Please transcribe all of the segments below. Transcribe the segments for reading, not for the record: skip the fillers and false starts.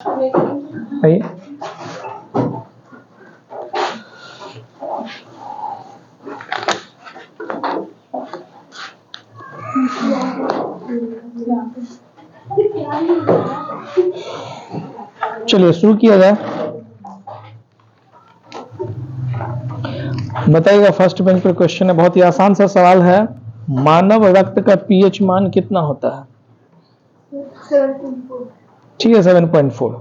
आइए। चलिए शुरू किया जाए। बताइएगा, फर्स्ट बेंच पर क्वेश्चन है, बहुत ही आसान सा सवाल है। मानव रक्त का पीएच मान कितना होता है? 7.4। ठीक है, 7.4।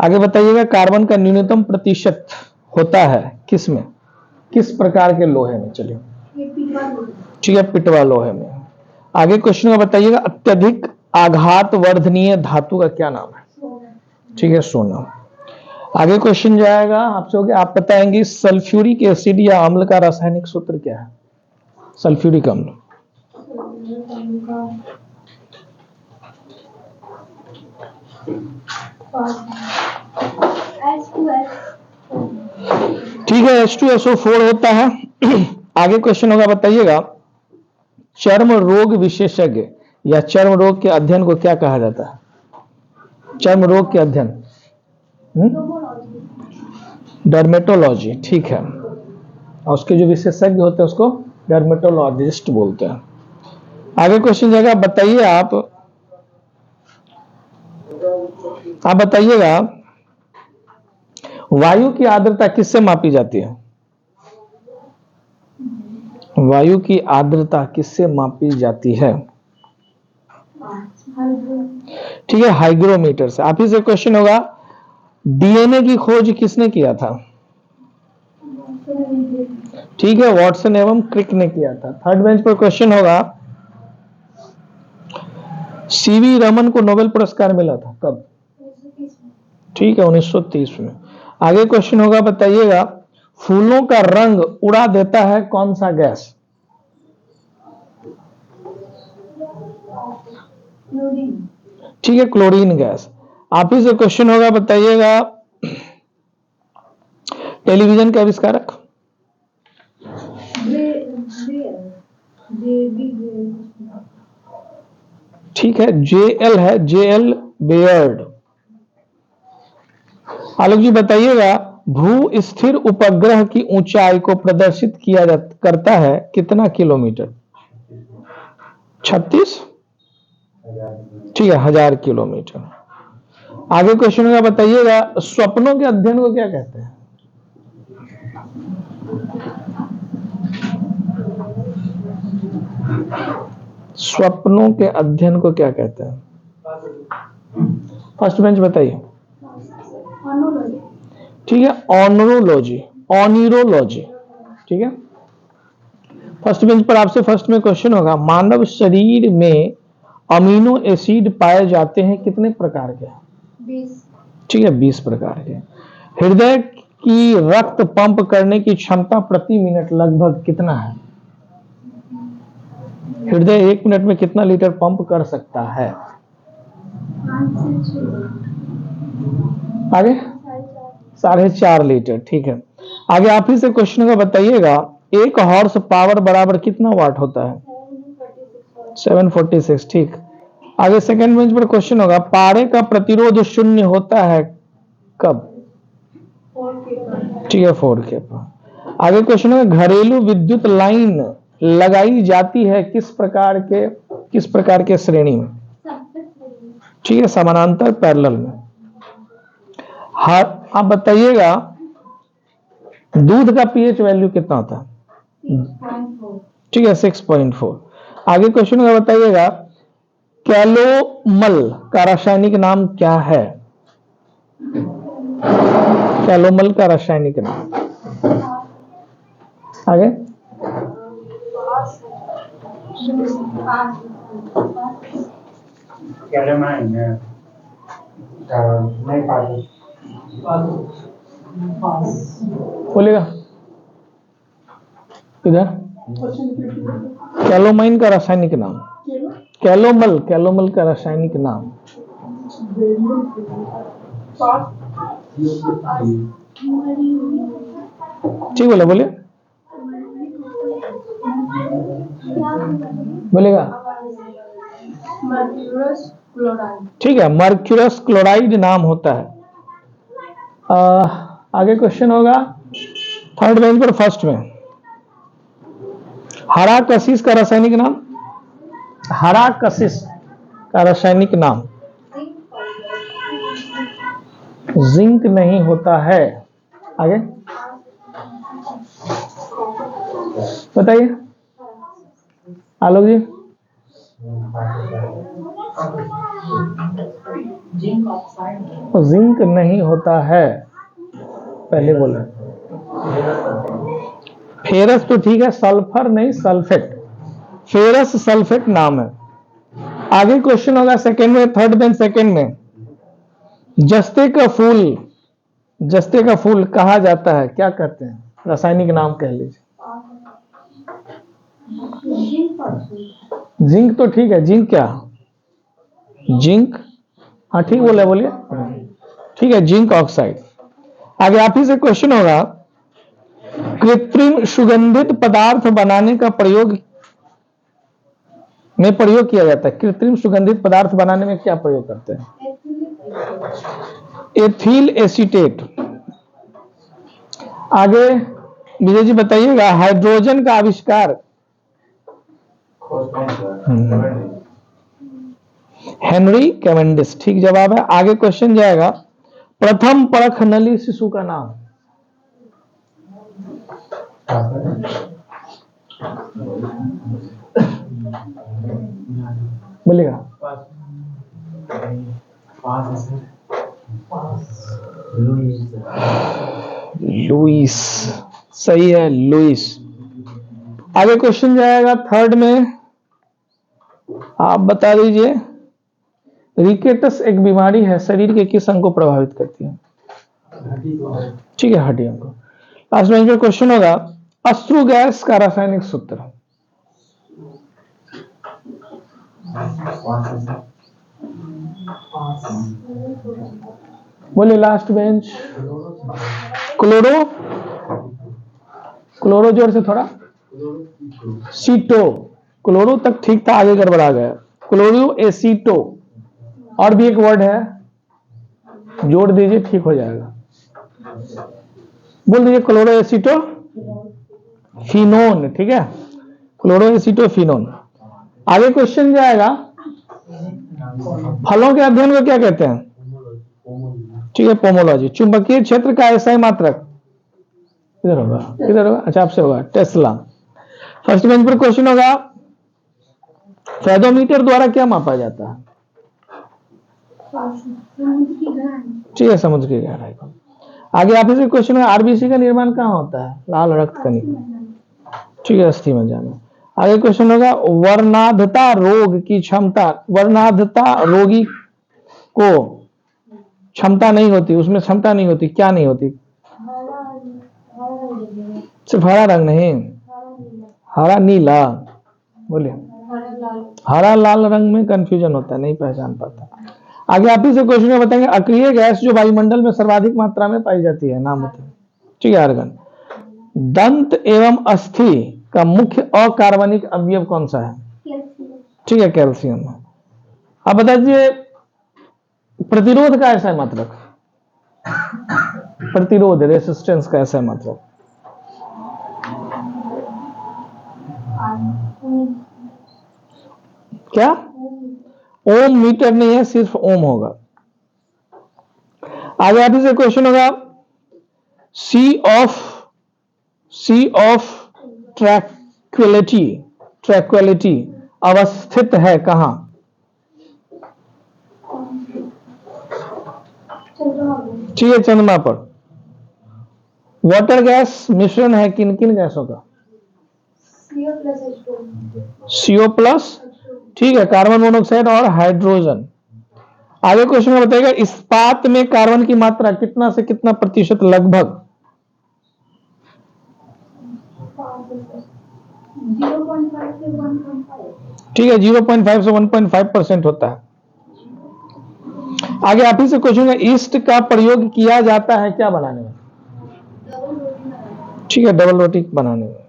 आगे बताइएगा, कार्बन का न्यूनतम प्रतिशत होता है किस में, किस प्रकार के लोहे में? चलिए ठीक है, पिटवा लोहे में। आगे क्वेश्चन में बताइएगा, अत्यधिक आघात वर्धनीय धातु का क्या नाम है? ठीक है, सोना। आगे क्वेश्चन जाएगा आपसे, हो गया, आप बताएंगे सल्फ्यूरिक एसिड या अम्ल का रासायनिक सूत्र क्या है? सल्फ्यूरिक अम्ल। ठीक है, H2SO4 होता है। आगे क्वेश्चन होगा, बताइएगा चर्म रोग विशेषज्ञ या चर्म रोग के अध्ययन को क्या कहा जाता है? चर्म रोग के अध्ययन, डर्मेटोलॉजी। ठीक है, और उसके जो विशेषज्ञ होते हैं उसको डर्मेटोलॉजिस्ट बोलते हैं। आगे क्वेश्चन जाएगा, बताइए आप बताइएगा वायु की आर्द्रता किससे मापी जाती है? वायु की आर्द्रता किससे मापी जाती है? ठीक है, हाइग्रोमीटर से। आप ही से क्वेश्चन होगा, डीएनए की खोज किसने किया था? ठीक है, वॉटसन एवं क्रिक ने किया था। थर्ड बेंच पर क्वेश्चन होगा, सीवी रमन को नोबेल पुरस्कार मिला था कब? ठीक है, 1930 में। आगे क्वेश्चन होगा, बताइएगा फूलों का रंग उड़ा देता है कौन सा गैस? ठीक है, क्लोरीन गैस। आप ही से क्वेश्चन होगा, बताइएगा टेलीविजन के आविष्कारक? ठीक है, जेएल है, जेएल बेयर्ड। आलोक जी बताइएगा, भू स्थिर उपग्रह की ऊंचाई को प्रदर्शित किया करता है कितना किलोमीटर? 36। ठीक है, 1000 किलोमीटर। आगे क्वेश्चन होगा, बताइएगा स्वप्नों के अध्ययन को क्या कहते हैं? स्वप्नों के अध्ययन को क्या कहते हैं? फर्स्ट बेंच बताइए। ठीक है, ऑनरोलॉजी, ऑनिरोलॉजी। ठीक है, फर्स्ट बेंच पर आपसे फर्स्ट में क्वेश्चन होगा, मानव शरीर में अमीनो एसिड पाए जाते हैं कितने प्रकार के? 20। ठीक है, 20 प्रकार के। हृदय की रक्त पंप करने की क्षमता प्रति मिनट लगभग कितना है? हृदय 1 मिनट में कितना लीटर पंप कर सकता है? आगे 4.5 लीटर। ठीक है, आगे आप ही से क्वेश्चन का बताइएगा, एक हॉर्स पावर बराबर कितना वाट होता है? 746। ठीक, आगे सेकंड बेंच पर क्वेश्चन होगा, पारे का प्रतिरोध शून्य होता है कब? 4K। ठीक है, 4K पर। आगे क्वेश्चन है, घरेलू विद्युत लाइन लगाई जाती है किस प्रकार के श्रेणी में? ठीक है, समानांतर पैरेलल में। आप बताइएगा दूध का पीएच वैल्यू कितना होता है? 6.4। ठीक है, 6.4। आगे क्वेश्चन का बताइएगा, कैलोमल का रासायनिक नाम क्या है? कैलोमल का रासायनिक नाम। आगे बोलेगा इधर, कैलोमाइन का रासायनिक नाम। कैलोमल का रासायनिक नाम। ठीक बोले बोलेगा ठीक है, मर्क्यूरस क्लोराइड नाम होता है। आगे क्वेश्चन होगा थर्ड पेज पर फर्स्ट में, हरा कशिश का रासायनिक नाम। हरा कशिश का रासायनिक नाम। जिंक नहीं होता है। आगे बताइए आलोक जी। जिंक नहीं होता है, पहले बोला। फेरस तो ठीक है, सल्फर नहीं, सल्फेट। फेरस सल्फेट नाम है। आगे क्वेश्चन होगा सेकंड में, थर्ड में, सेकंड में, जस्ते का फूल, जस्ते का फूल कहा जाता है, क्या कहते हैं, रासायनिक नाम कह लीजिए। जिंक तो ठीक है, जिंक क्या, जिंक, हाँ ठीक बोले, बोलिए, ठीक है, जिंक ऑक्साइड। आगे आप ही से क्वेश्चन होगा, कृत्रिम सुगंधित पदार्थ बनाने का प्रयोग किया जाता है। कृत्रिम सुगंधित पदार्थ बनाने में क्या प्रयोग करते हैं? Ethyl acetate. आगे विजय जी बताइएगा, हाइड्रोजन का आविष्कार। हेनरी कैवेंडिश, ठीक जवाब है। आगे क्वेश्चन जाएगा, प्रथम परख नली शिशु का नाम। बोलिएगा। लुइस, सही है, लुइस। आगे क्वेश्चन जाएगा थर्ड में, आप बता दीजिए, रिकेटस एक बीमारी है, शरीर के किस अंग को प्रभावित करती है? ठीक है, हड्डियों को। लास्ट में जो क्वेश्चन होगा, अश्रु गैस का रासायनिक सूत्र। बोले लास्ट बेंच। क्लोरो, क्लोरो जोर से थोड़ा, सीटो, क्लोरो तक ठीक था, आगे गड़बड़ा गया। क्लोरो एसीटो, और भी एक वर्ड है, जोड़ दीजिए, ठीक हो जाएगा। बोल दीजिए क्लोरो एसीटो फिनोन, ठीक है, क्लोरो एसीटो फिनोन। आगे क्वेश्चन जाएगा, फलों के अध्ययन को क्या कहते हैं? ठीक है, पोमोलॉजी। चुंबकीय क्षेत्र का एसआई मात्रक किधर होगा, किधर होगा, अच्छा आपसे होगा, टेस्ला। फर्स्ट बेंच पर क्वेश्चन होगा, फेदोमीटर द्वारा क्या मापा जाता है? ठीक है, समुद्र की गहराई को। आगे आप से क्वेश्चन है, आरबीसी का निर्माण कहाँ होता है? लाल रक्त कणिका, ठीक है, अस्थि में जाना। आगे क्वेश्चन होगा, वर्णाधता रोग की क्षमता, वर्णाधता रोगी को क्षमता नहीं होती, उसमें क्षमता नहीं होती, क्या नहीं होती? सिर्फ हरा रंग नहीं, हरा नीला, बोलिए। हरा लाल रंग में कंफ्यूजन होता है, नहीं पहचान पाता। आगे आप ही से क्वेश्चन में बताएंगे, अक्रिय गैस जो वायुमंडल में सर्वाधिक मात्रा में पाई जाती है, नाम बताइए। ठीक है, आर्गन। दंत एवं अस्थि का मुख्य अकार्बनिक अवयव कौन सा है? ठीक है, कैल्शियम। अब बता दीजिए, प्रतिरोध का ऐसा मतलब, प्रतिरोध, रेसिस्टेंस का ऐसा मतलब, क्या? ओम मीटर नहीं है, सिर्फ ओम होगा। आगे आप से क्वेश्चन होगा, सी ऑफ ट्रैक्विलिटी अवस्थित है कहां? ठीक है, चंद्रमा पर। वाटर गैस मिश्रण है किन किन गैसों का? CO प्लस, ठीक है, कार्बन मोनोऑक्साइड और हाइड्रोजन। आगे क्वेश्चन में बताइएगा, इस्पात में कार्बन की मात्रा कितना से कितना प्रतिशत लगभग? 0.5 से 1.5, ठीक है, 0.5 से 1.5% होता है। आगे आप ही से क्वेश्चन है, ईस्ट का प्रयोग किया जाता है क्या बनाने में? ठीक है, डबल रोटी बनाने में।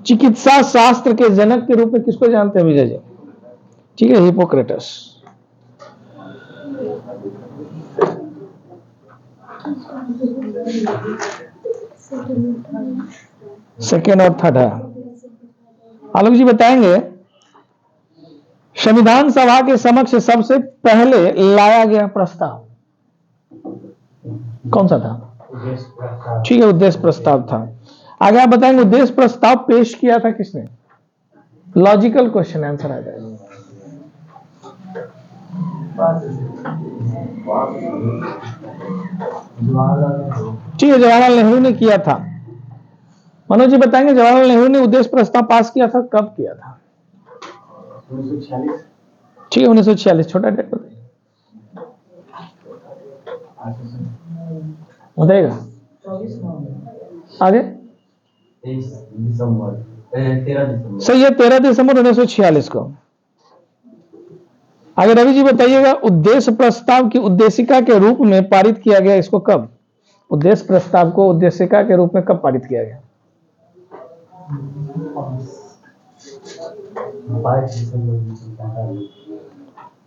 चिकित्सा शास्त्र के जनक के रूप में किसको जानते हैं विजय जी? ठीक है, हिपोक्रेटस। सेकेंड और थर्ड है। आलोक जी बताएंगे संविधान सभा के समक्ष सबसे पहले लाया गया प्रस्ताव कौन सा था? ठीक है, उद्देश्य प्रस्ताव था। आगे आप बताएंगे उद्देश्य प्रस्ताव पेश किया था किसने? लॉजिकल क्वेश्चन, आंसर आ जाएगा। ठीक है, जवाहरलाल नेहरू ने किया था। मनोज जी बताएंगे जवाहरलाल नेहरू ने उद्देश्य प्रस्ताव पास किया था, कब किया था? 1946। ठीक है, 1946। छोटा डेट बताइएगा। आगे 13 दिसंबर सही है, 13 दिसंबर 1946 को। आगे रवि जी बताइएगा उद्देश्य प्रस्ताव की उद्देशिका के रूप में पारित किया गया, इसको कब? उद्देश्य प्रस्ताव को उद्देशिका के रूप में कब पारित किया गया?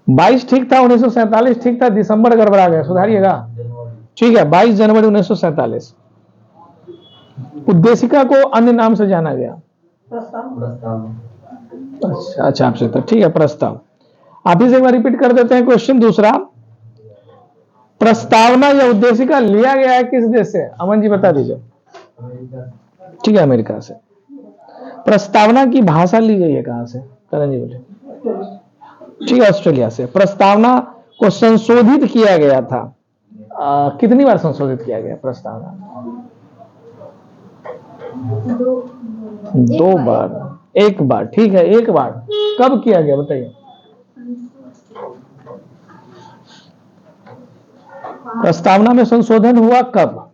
22 ठीक था, 1947 ठीक था, दिसंबर गड़बड़ा गया, सुधारिएगा। ठीक है, 22 जनवरी 1947। उद्देशिका को अन्य नाम से जाना गया। अच्छा आपसे तो ठीक है, प्रस्ताव। आप ही से एक बार रिपीट कर देते हैं क्वेश्चन दूसरा। प्रस्तावना या उद्देशिका लिया गया है किस देश से? अमन जी बता दीजिए। ठीक है, अमेरिका से। प्रस्तावना की भाषा ली गई है कहां से? करण जी बोले। ठीक है, ऑस्ट्रेलिया से। प्रस्तावना को संशोधित किया गया था। कितनी बार संशोधित किया गया प्रस्तावना? 2 बार। 1 बार, ठीक है, 1 बार। कब किया गया बताइए? प्रस्तावना में संशोधन हुआ कब?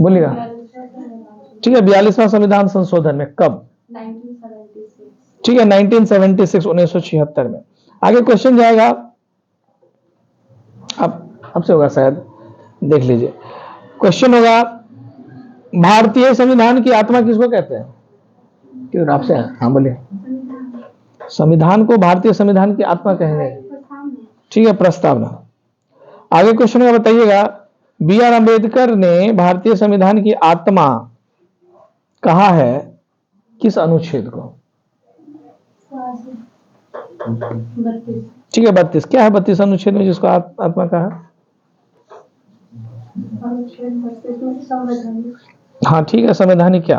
बोलिएगा। ठीक है, 42वां संविधान संशोधन में कब? 1976। ठीक है, 1976, 1976 में। आगे क्वेश्चन जाएगा, अब आपसे होगा शायद, देख लीजिए। क्वेश्चन होगा भारतीय संविधान की आत्मा किसको कहते हैं? क्यों आपसे? हाँ बोलिए। संविधान को भारतीय संविधान की आत्मा कहेंगे। ठीक है, प्रस्तावना। आगे क्वेश्चन में बताइएगा बी आर अम्बेडकर ने भारतीय संविधान की आत्मा कहा है किस अनुच्छेद को? ठीक है, 32। क्या है 32 अनुच्छेद में जिसको आत्मा कहा? हाँ ठीक है, संवैधानिक क्या?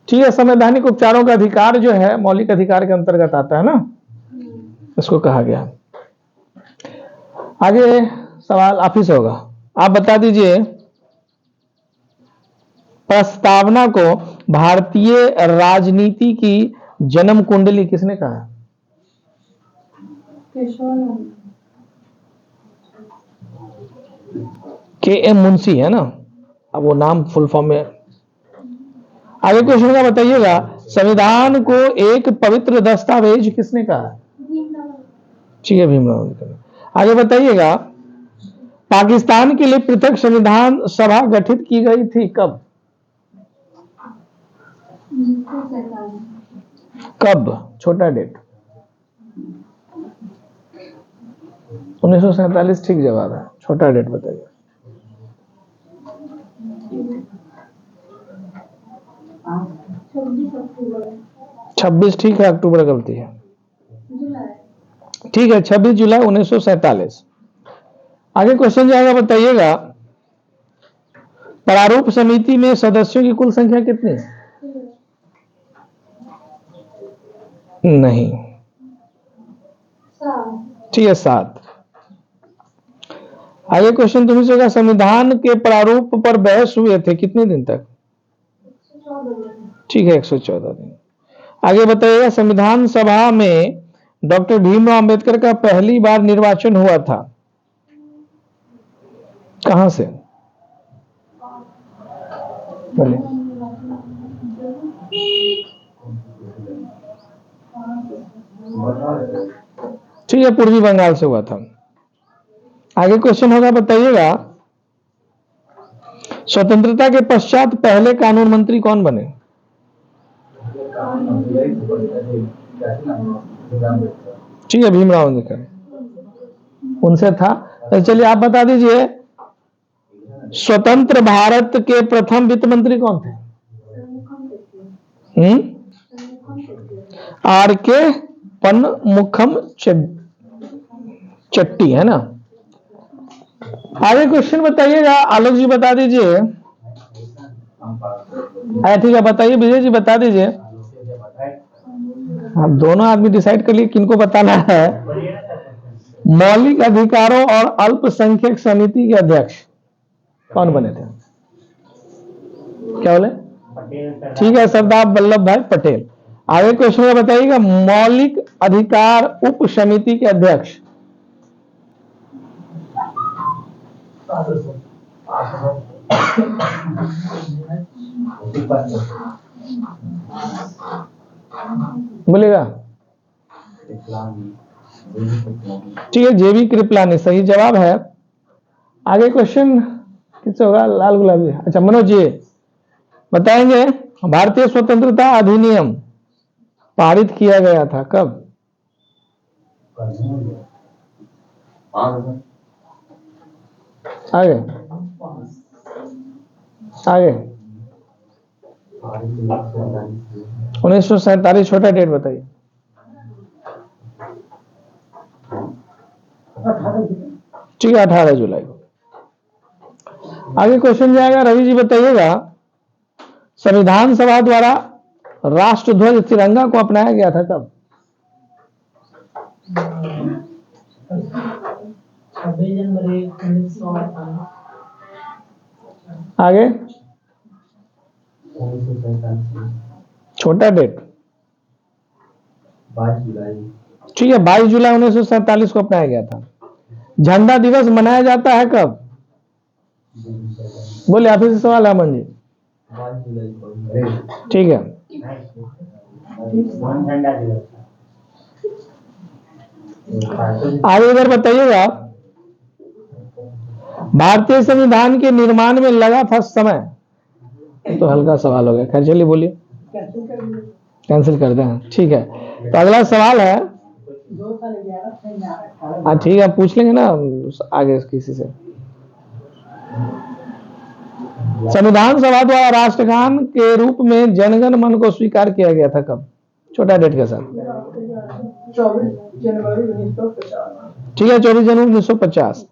ठीक है, संवैधानिक उपचारों का अधिकार जो है मौलिक अधिकार के अंतर्गत आता है ना, इसको कहा गया। आगे सवाल आप ही से होगा, आप बता दीजिए प्रस्तावना को भारतीय राजनीति की जन्म कुंडली किसने कहा? के एम मुंशी है ना, अब वो नाम फुल फॉर्म में। आगे क्वेश्चन का बताइएगा संविधान को एक पवित्र दस्तावेज किसने कहा? ठीक है, भीमराव अम्बेडकर। आगे बताइएगा पाकिस्तान के लिए पृथक संविधान सभा गठित की गई थी कब? कब? छोटा डेट। 1947 ठीक जवाब है, छोटा डेट बताइए। 26 ठीक है, अक्टूबर गलती है। ठीक है, 26 जुलाई 1947। आगे क्वेश्चन जाएगा, बताइएगा प्रारूप समिति में सदस्यों की कुल संख्या कितनी? नहीं, ठीक है, 7। आगे क्वेश्चन तुमसे होगा संविधान के प्रारूप पर बहस हुए थे कितने दिन तक? ठीक है, 114 दिन। आगे बताइएगा संविधान सभा में डॉक्टर भीमराव अंबेडकर का पहली बार निर्वाचन हुआ था कहां से? बोलिए। ठीक है, पूर्वी बंगाल से हुआ था। आगे क्वेश्चन होगा, बताइएगा स्वतंत्रता के पश्चात पहले कानून मंत्री कौन बने? ठीक है, भीमराव अम्बेडकर। उनसे था तो चलिए आप बता दीजिए, स्वतंत्र भारत के प्रथम वित्त मंत्री कौन थे? आर के पन्मुखम चट्टी, है ना। आगे क्वेश्चन बताइएगा, आलोक जी बता दीजिए। ठीक है, बताइए विजय जी, बता दीजिए। आप दोनों आदमी डिसाइड कर लिए किनको बताना है। मौलिक अधिकारों और अल्पसंख्यक समिति के अध्यक्ष कौन बने थे? क्या बोले? ठीक है, सरदार वल्लभ भाई पटेल। आगे क्वेश्चन में बताइएगा, मौलिक अधिकार उप समिति के अध्यक्ष। बोलेगा? ठीक है, जेबी कृपलानी सही जवाब है। आगे क्वेश्चन किससे होगा? लाल गुलाबी। अच्छा, मनोज जी बताएंगे, भारतीय स्वतंत्रता अधिनियम पारित किया गया था कब? आगे आगे 1947। छोटा डेट बताइए। ठीक है, 18 जुलाई को। आगे क्वेश्चन जाएगा, रवि जी बताइएगा, संविधान सभा द्वारा राष्ट्रध्वज तिरंगा को अपनाया गया था कब? 26 जनवरी 1948। आगे छोटा डेट 22 जुलाई। ठीक है, 22 जुलाई 1947 को अपनाया गया था। झंडा दिवस मनाया जाता है कब? बोले, आप ही से सवाल है अमन जी। 22 जुलाई को। ठीक है, झंडा दिवस। आगे इधर बताइएगा, भारतीय संविधान के निर्माण में लगा था समय। तो हल्का सवाल हो गया, खैर चलिए बोलिए। कैंसिल कर दें, ठीक है। तो अगला सवाल है, हाँ ठीक है, पूछ लेंगे ना आगे किसी से। संविधान सभा द्वारा राष्ट्रगान के रूप में जनगण मन को स्वीकार किया गया था कब? छोटा डेट के साथ। 24 जनवरी 1950। ठीक है, 24 जनवरी 1950।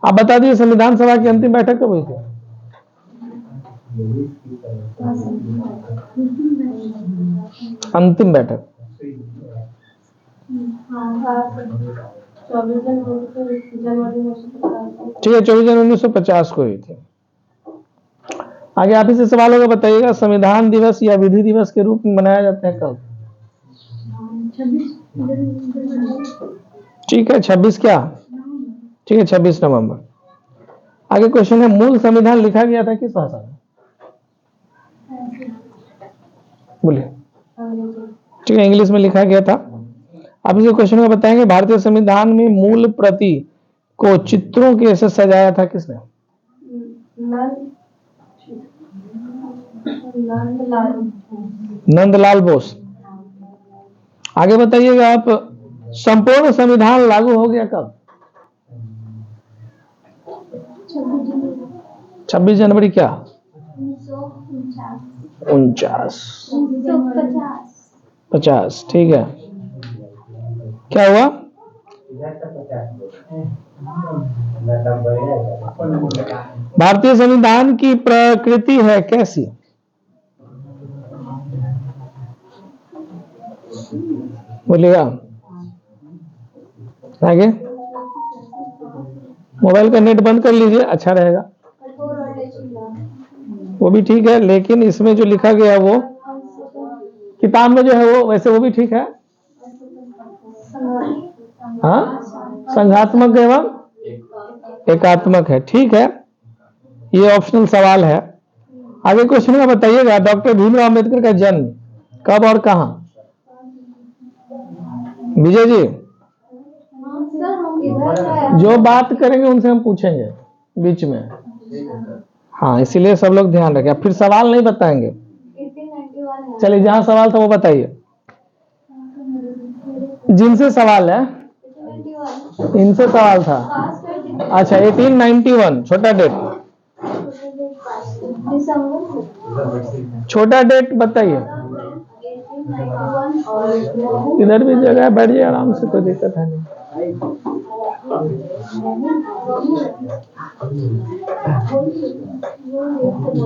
आप बता दीजिए, संविधान सभा की अंतिम बैठक कब हुई थी? अंतिम बैठक 24 जनवरी 1950। ठीक है, 24 जनवरी 1950 को हुई थी। आगे आप ही से सवाल होगा, बताइएगा, संविधान दिवस या विधि दिवस के रूप में मनाया जाता है कब? 26 जनवरी। ठीक है, 26 क्या? ठीक है, 26 नवंबर। आगे क्वेश्चन है, मूल संविधान लिखा गया था किस भाषा में? बोलिए। ठीक है, इंग्लिश में लिखा गया था। अब इसे क्वेश्चन में बताएंगे, भारतीय संविधान में मूल प्रति को चित्रों के से सजाया था किसने? नंदलाल बोस। आगे बताइएगा आप, संपूर्ण संविधान लागू हो गया कब? 26 जनवरी क्या? 50। ठीक है, क्या हुआ? भारतीय संविधान की प्रकृति है कैसी? बोलिएगा। आगे मोबाइल का नेट बंद कर लीजिए, अच्छा रहेगा। वो भी ठीक है, लेकिन इसमें जो लिखा गया है वो किताब में जो है वो वैसे वो भी ठीक है। हाँ, संघात्मक एवं एकात्मक है, ठीक है, ये ऑप्शनल सवाल है। आगे क्वेश्चन में बताइएगा, डॉक्टर भीमराव अंबेडकर का जन्म कब और कहां? विजय जी, जो बात करेंगे उनसे हम पूछेंगे बीच में। हाँ, इसीलिए सब लोग ध्यान रखें, फिर सवाल नहीं बताएंगे। चलिए, जहां सवाल था वो बताइए। जिनसे सवाल है, इनसे सवाल था। अच्छा 1891 छोटा डेट, दिसंबर छोटा डेट बताइए। 1891 और इधर भी जगह है, बैठ जाइए आराम से, कोई दिक्कत है नहीं।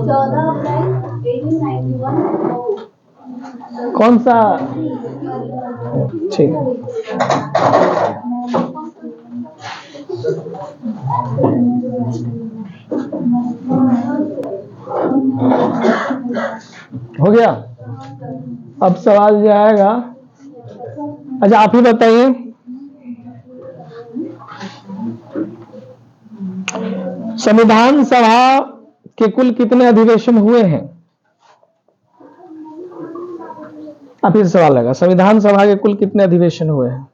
14 अप्रैल 1891 कौन सा? ठीक, हो गया। अब सवाल जो आएगा, अच्छा आप ही बताइए, संविधान सभा के कुल कितने अधिवेशन हुए हैं? आप ही से सवाल आएगा, संविधान सभा के कुल कितने अधिवेशन हुए हैं?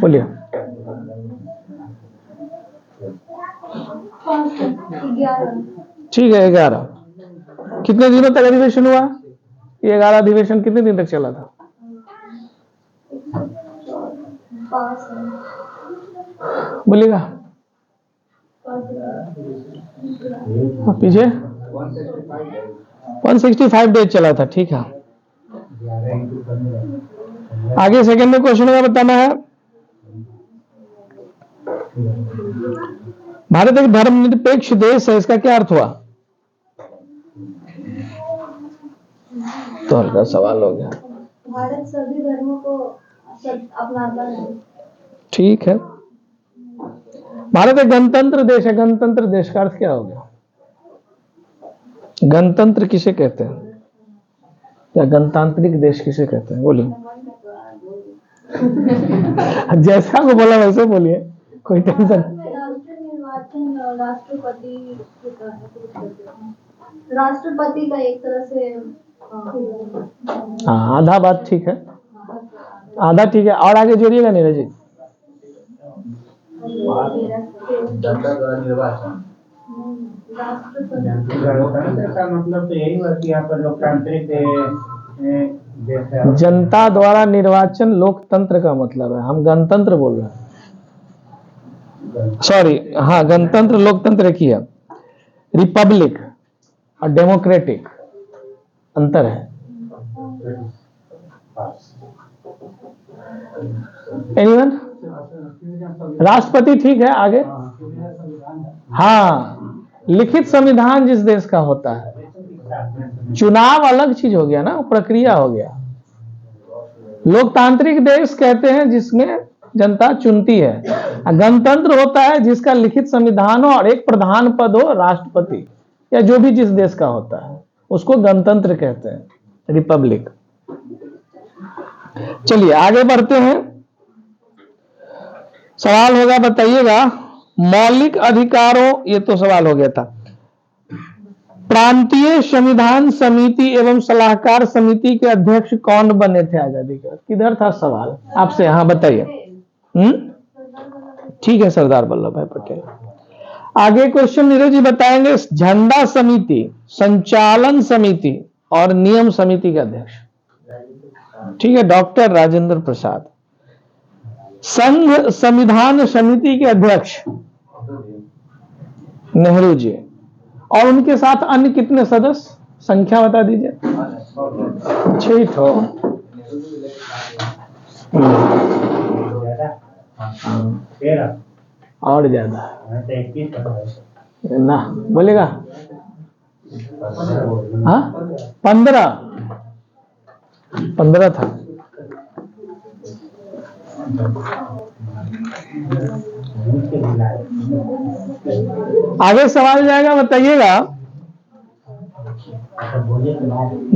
बोलिए। 11 ठीक है 11। कितने दिनों तक अधिवेशन हुआ? ये 11 अधिवेशन कितने दिन तक चला था? 5 बोलिएगा। पीछे 165 डेज चला था, ठीक है। आगे सेकंड में क्वेश्चन का बताना है। भारत एक धर्मनिरपेक्ष देश है, इसका क्या अर्थ हुआ? तो हल्का सवाल हो गया। भारत सभी धर्मों को अपनाता है। ठीक है। भारत एक गणतंत्र देश है, गणतंत्र देश का अर्थ क्या हो गया? गणतंत्र किसे कहते हैं, या गणतांत्रिक देश किसे कहते हैं? बोलिए। जैसा आपको बोला वैसे बोलिए, कोई टेंशन। राष्ट्रीय निर्वाचन राष्ट्रपति का एक तरह से हाँ आधा बात ठीक है, आधा ठीक है। और आगे जोड़िएगा नीरज जी। जनता द्वारा निर्वाचन, गणतंत्र का मतलब तो यही हुआ कि यहाँ पर लोकतांत्रिक देश है। जनता द्वारा निर्वाचन लोकतंत्र का मतलब है, हम गणतंत्र बोल रहे हैं। सॉरी, हाँ गणतंत्र लोकतंत्र की है, रिपब्लिक और डेमोक्रेटिक अंतर है। एनीवन? राष्ट्रपति ठीक है, आगे। हाँ, लिखित संविधान जिस देश का होता है, चुनाव अलग चीज हो गया ना, प्रक्रिया हो गया। लोकतांत्रिक देश कहते हैं जिसमें जनता चुनती है, गणतंत्र होता है जिसका लिखित संविधान हो और एक प्रधान पद हो, राष्ट्रपति या जो भी जिस देश का होता है उसको गणतंत्र कहते हैं, रिपब्लिक। चलिए आगे बढ़ते हैं। सवाल होगा, बताइएगा, मौलिक अधिकारों, ये तो सवाल हो गया था। प्रांतीय संविधान समिति एवं सलाहकार समिति के अध्यक्ष कौन बने थे आजादी के बाद? किधर था सवाल आपसे? हाँ बताइए। ठीक है, सरदार वल्लभ भाई पटेल। आगे क्वेश्चन नीरज जी बताएंगे, झंडा समिति, संचालन समिति और नियम समिति के अध्यक्ष, ठीक है, डॉक्टर राजेंद्र प्रसाद। संघ संविधान समिति के अध्यक्ष नेहरू जी, और उनके साथ अन्य कितने सदस्य, संख्या बता दीजिए। 6 ठो। और ज्यादा ना बोलेगा? हाँ 15 था। आगे सवाल जाएगा, बताइएगा,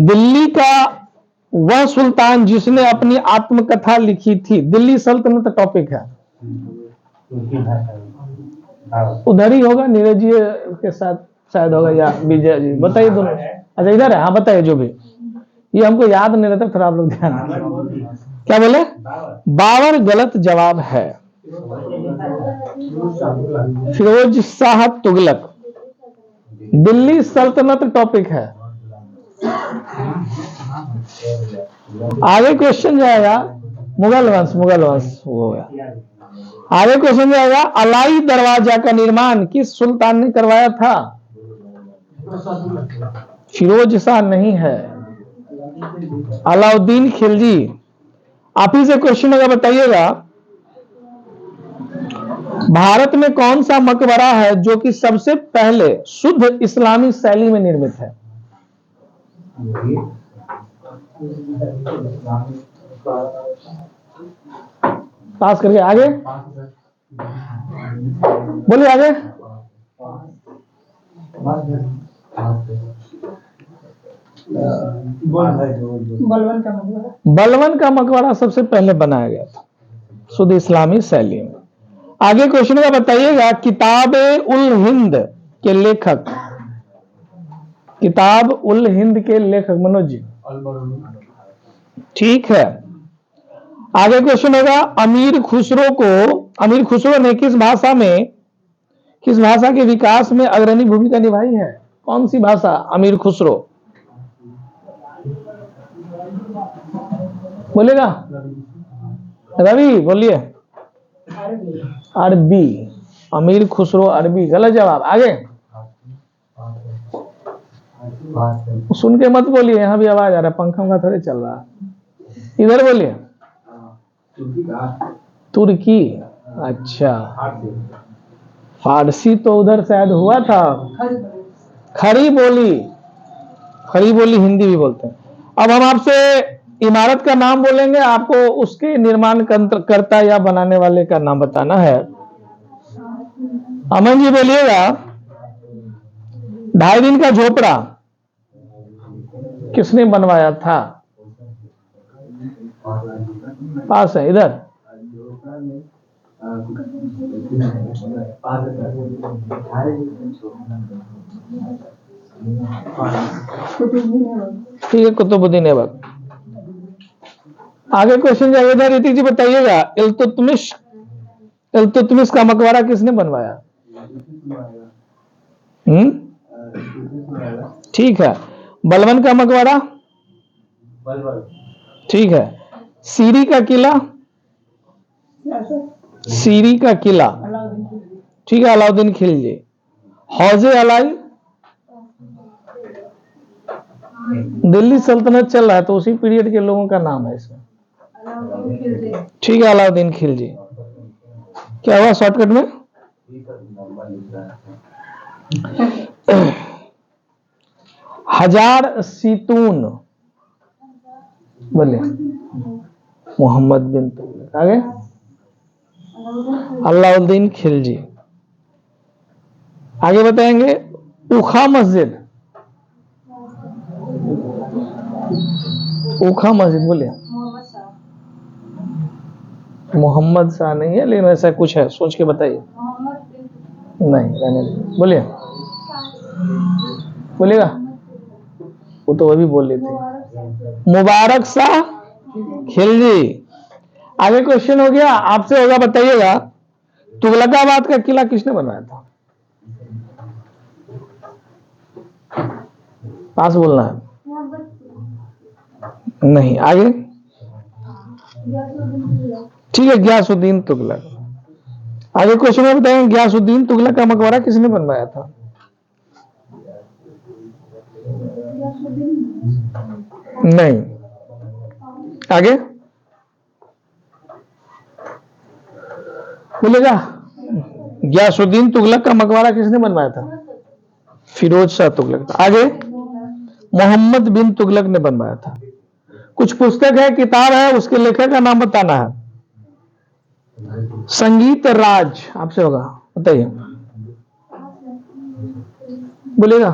दिल्ली का वह सुल्तान जिसने अपनी आत्मकथा लिखी थी, दिल्ली सल्तनत टॉपिक है, उधर ही होगा, नीरज जी के साथ शायद होगा या विजय जी, बताइए दोनों। अच्छा इधर है, हाँ बताइए जो भी, ये हमको याद नहीं रहता, थोड़ा आप लोग ध्यान। क्या बोले? बाबर गलत जवाब है, फिरोज शाह तुगलक। दिल्ली सल्तनत टॉपिक है। आगे क्वेश्चन जाएगा, मुगल वंश, मुगल वंश वो है। आगे क्वेश्चन जाएगा, अलाई दरवाजा का निर्माण किस सुल्तान ने करवाया था? फिरोज शाह नहीं है, अलाउद्दीन खिलजी। आप ही से क्वेश्चन होगा, बताइएगा भारत में कौन सा मकबरा है जो कि सबसे पहले शुद्ध इस्लामी शैली में निर्मित है? पास करके आगे बोलिए, आगे। बलवन का मकबरा। बलवन का मकबरा सबसे पहले बनाया गया था शुद्ध इस्लामी शैली में। आगे क्वेश्चन का बताइएगा, किताब उल हिंद के लेखक, किताब उल हिंद के लेखक मनोज जी, ठीक है। आगे क्वेश्चन होगा, अमीर खुसरो ने किस भाषा के विकास में अग्रणी भूमिका निभाई है? कौन सी भाषा? अमीर खुसरो बोलेगा, रवि बोलिए। अरबी, अमीर खुसरो अरबी, गलत जवाब। आगे सुन के मत बोलिए, यहां भी आवाज आ रहा है, पंखा का थोड़े चल रहा है। इधर बोलिए। तुर्की, अच्छा। फारसी तो उधर शायद हुआ था। खड़ी बोली हिंदी भी बोलते हैं। अब हम आपसे इमारत का नाम बोलेंगे, आपको उसके निर्माण कर्ता या बनाने वाले का नाम बताना है। अमन जी बोलिएगा, 2.5 दिन का झोपड़ा किसने बनवाया था? पास है, इधर। ठीक है, कुतुबुद्दीन ऐबक। आगे क्वेश्चन जाएगा इधर, ऋतिक जी बताइएगा, इल्तुतमिश का मकबरा किसने बनवाया? ठीक है। बलबन का मकबरा, ठीक है। सीरी का किला, ठीक है, अलाउद्दीन खिलजी। हौजे अलाई, दिल्ली सल्तनत चल रहा है तो उसी पीरियड के लोगों का नाम है इसमें, ठीक है, अलाउद्दीन खिलजी। क्या हुआ शॉर्टकट में? हजार सीतून बोलिए, मोहम्मद बिन तुगलक। आगे अलाउद्दीन खिलजी। आगे बताएंगे, उखा मस्जिद बोलिए। मोहम्मद शाह नहीं है, लेकिन ऐसा कुछ है, सोच के बताइए। नहीं, रहने दीजिए। बोलिएगा, वो तो अभी बोल रही थी, मुबारक शाह खिलजी। आगे क्वेश्चन हो गया, आपसे होगा, बताइएगा तुगलकाबाद का किला किसने बनवाया था? पास बोलना है, नहीं। आगे, ठीक है, गियासुद्दीन तुगलक। आगे क्वेश्चन में बताएंगे, गियासुद्दीन तुगलक का मकबरा किसने बनवाया था? नहीं। आगे बोलेगा, गियासुद्दीन तुगलक का मकबरा किसने बनवाया था? फिरोज शाह तुगलक। आगे, मोहम्मद बिन तुगलक ने बनवाया था। कुछ पुस्तक है, किताब है, उसके लेखक का नाम बताना है। संगीत राज, आपसे होगा, बताइए, बोलेगा।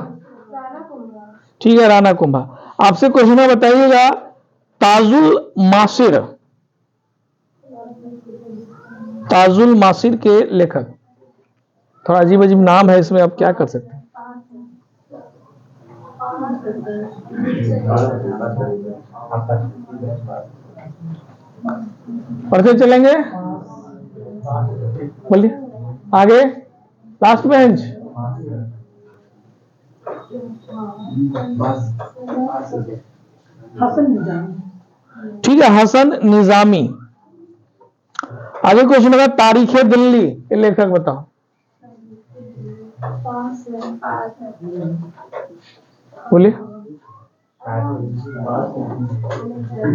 ठीक है, राणा कुंभा। आपसे क्वेश्चन है, बताइएगा ताजुल मासिर के लेखक। थोड़ा अजीब अजीब नाम है इसमें, आप क्या कर सकते हैं? पढ़ते चलेंगे, बोलिए। आगे, लास्ट बेंच, ठीक है, हसन निजामी। आगे क्वेश्चन होगा तारीख दिल्ली के लेखक बताओ। पास है, पास है। बोलिए,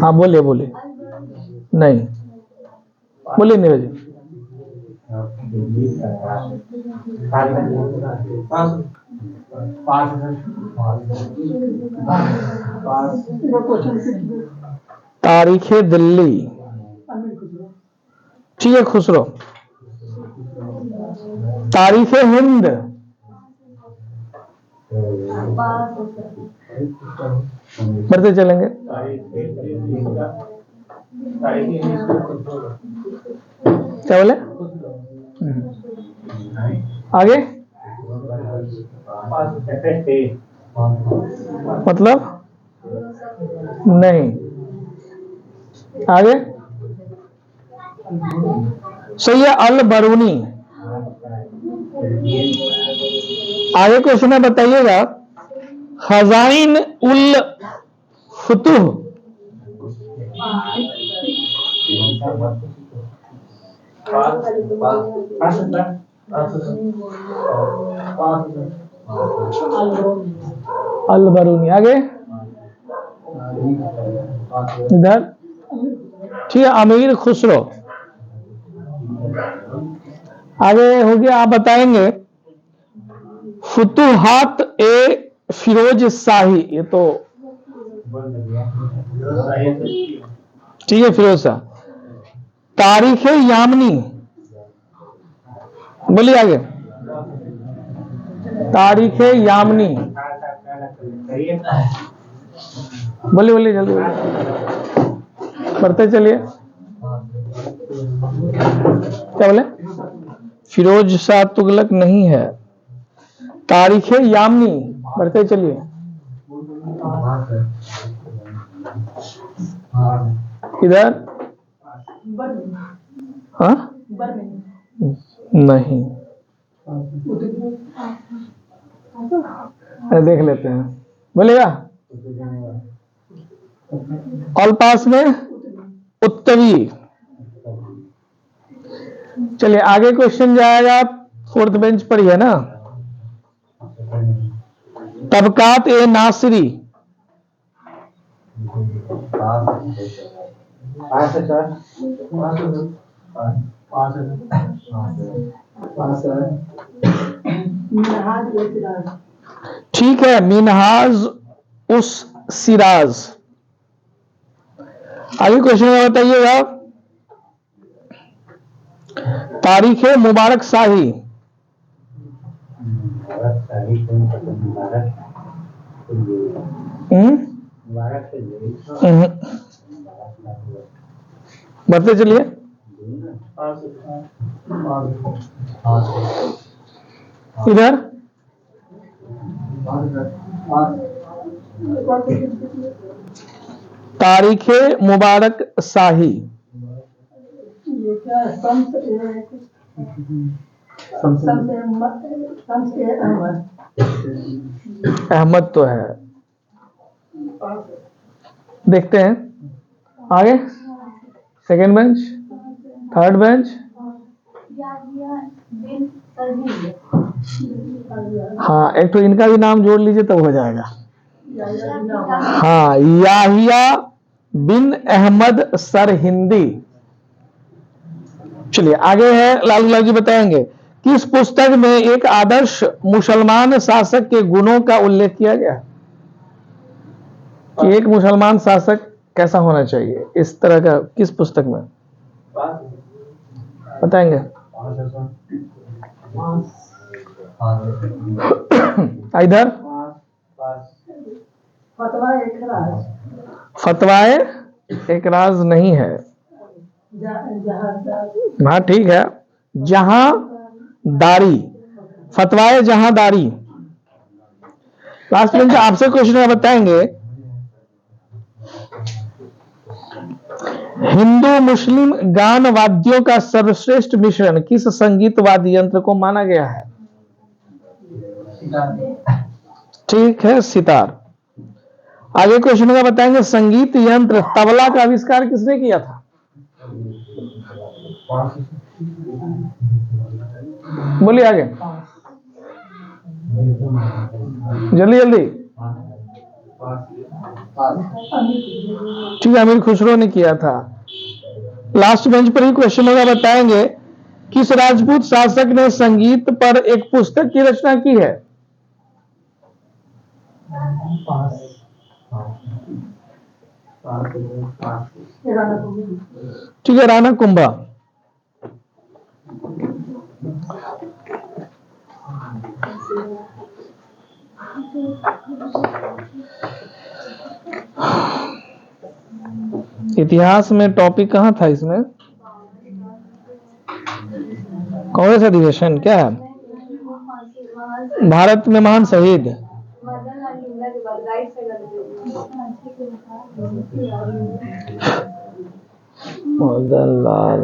हाँ बोलिए बोलिए, नहीं बोलिए नीरज जी। तारीख दिल्ली, ठीक है खुसरो। तारीख हिंद, बढ़ते चलेंगे। क्या बोले? आगे मतलब नहीं, आगे सही है, अल बरूनी। आगे क्वेश्चन है, बताइएगा खजाइन उल फुतूह अल बरूनी। आगे इधर, ठीक है, अमीर खुसरो। आगे हो गया, आप बताएंगे फुतुहात ए फिरोज शाही, ये तो ठीक है फिरोज शाह। तारीख यामनी, बोलिए आगे। तारीख यामनी, बोलिए बोलिए जल्दी बोलिए, बढ़ते चलिए। क्या बोले? फिरोज शाह तुगलक नहीं है, तारीख यामनी, बढ़ते चलिए। इधर हाँ नहीं, देख लेते हैं, बोलेगा। और पास में उत्तरी। चलिए आगे क्वेश्चन जाएगा, फोर्थ बेंच पर ही है ना। तबकात ए नासिरी, ठीक है, मिनहाज उस सिराज। आगे क्वेश्चन में बताइएगा तारीख मुबारक शाही, बढ़ते चलिए। इधर तारीख मुबारक शाही, अहमद तो है, देखते हैं आगे। सेकेंड बेंच, थर्ड बेंच, हाँ एक तो इनका भी नाम जोड़ लीजिए तब हो जाएगा। हाँ, याहिया बिन अहमद सरहिंदी। चलिए आगे है, लाल गुलाब जी बताएंगे किस पुस्तक में एक आदर्श मुसलमान शासक के गुणों का उल्लेख किया गया है, कि एक मुसलमान शासक कैसा होना चाहिए, इस तरह का किस पुस्तक में बताएंगे? इधर फतवाए एक राज नहीं है, हाँ ठीक है, जहां दारी, फतवाए जहां दारी। लास्ट में आपसे क्वेश्चन बताएंगे हिंदू मुस्लिम गान वाद्यों का सर्वश्रेष्ठ मिश्रण किस संगीत वाद्य यंत्र को माना गया है? ठीक है, सितार। आगे क्वेश्चन का बताएंगे संगीत यंत्र तबला का आविष्कार किसने किया था? बोलिए आगे, जल्दी जल्दी। ठीक है, अमीर खुसरो ने किया था। लास्ट बेंच पर ही क्वेश्चन होगा, बताएंगे किस राजपूत शासक ने संगीत पर एक पुस्तक की रचना की है? ठीक है, राणा कुंभा। इतिहास में टॉपिक कहाँ था इसमें? कांग्रेस अधिवेशन क्या है? भारत में महान शहीद मदन लाल।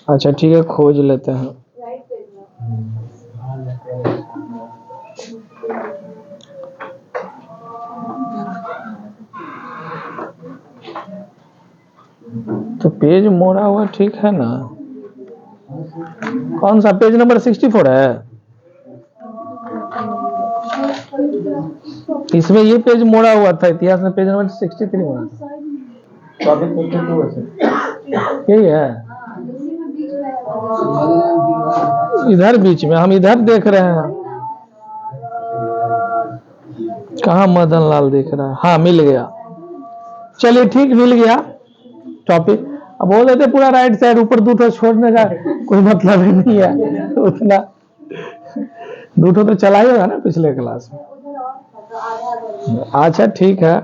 अच्छा ठीक है, खोज लेते हैं। तो पेज मोड़ा हुआ ठीक है ना? कौन सा पेज नंबर 64 है? इसमें ये पेज मोड़ा हुआ था, इतिहास में पेज नंबर 63 मोड़ा था। यही है, इधर बीच में, हम इधर देख रहे हैं। कहाँ मदन लाल देख रहा है? हाँ मिल गया, चलिए ठीक, मिल गया टॉपिक। अब बोल देते पूरा राइट साइड, ऊपर दूठो छोड़ने का कोई मतलब ही नहीं है उतना। दूठो तो चला ही होगा ना पिछले क्लास में। अच्छा ठीक है,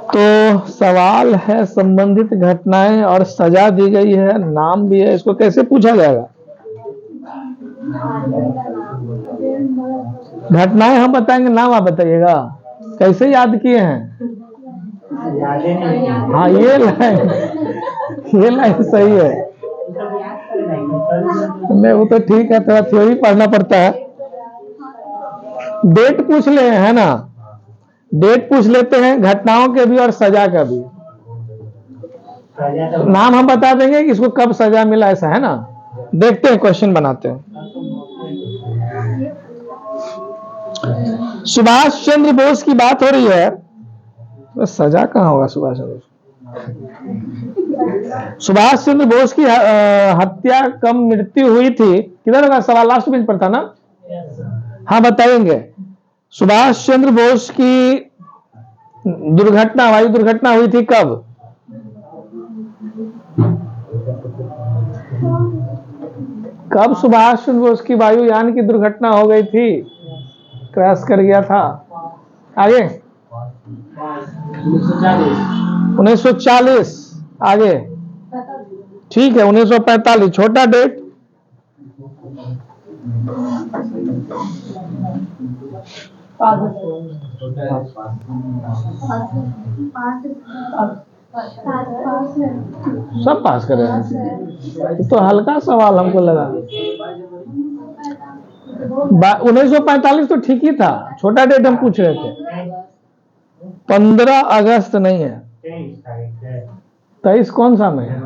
तो सवाल है संबंधित घटनाएं और सजा दी गई है, नाम भी है, इसको कैसे पूछा जाएगा? घटनाएं हम बताएंगे, नाम आप बताइएगा। कैसे याद किए हैं? हाँ ये लाइन सही है। नहीं वो तो ठीक है, थोड़ा थ्योरी पढ़ना पड़ता है। डेट पूछ ले, है ना? डेट पूछ लेते हैं, घटनाओं के भी और सजा का भी। नाम हम बता देंगे कि इसको कब सजा मिला, ऐसा है ना? देखते हैं, क्वेश्चन बनाते हैं। सुभाष चंद्र बोस की बात हो रही है, तो सजा कहाँ होगा सुभाष चंद्र? सुभाष चंद्र बोस की हत्या कब मृत्यु हुई थी? किधर होगा सवाल? लास्ट पेज पर था ना? हाँ बताएंगे। सुभाष चंद्र बोस की दुर्घटना, वायु दुर्घटना हुई थी कब? कब सुभाष चंद्र बोस की वायुयान की दुर्घटना हो गई थी? क्रैश कर गया था। आगे 1940। आगे ठीक है 1945, छोटा डेट। सब पास कर रहे हैं, तो हल्का सवाल हमको लगा। 1945 तो ठीक ही था, छोटा डेट हम पूछ रहे थे। 15 अगस्त नहीं है, 23 कौन सा में है?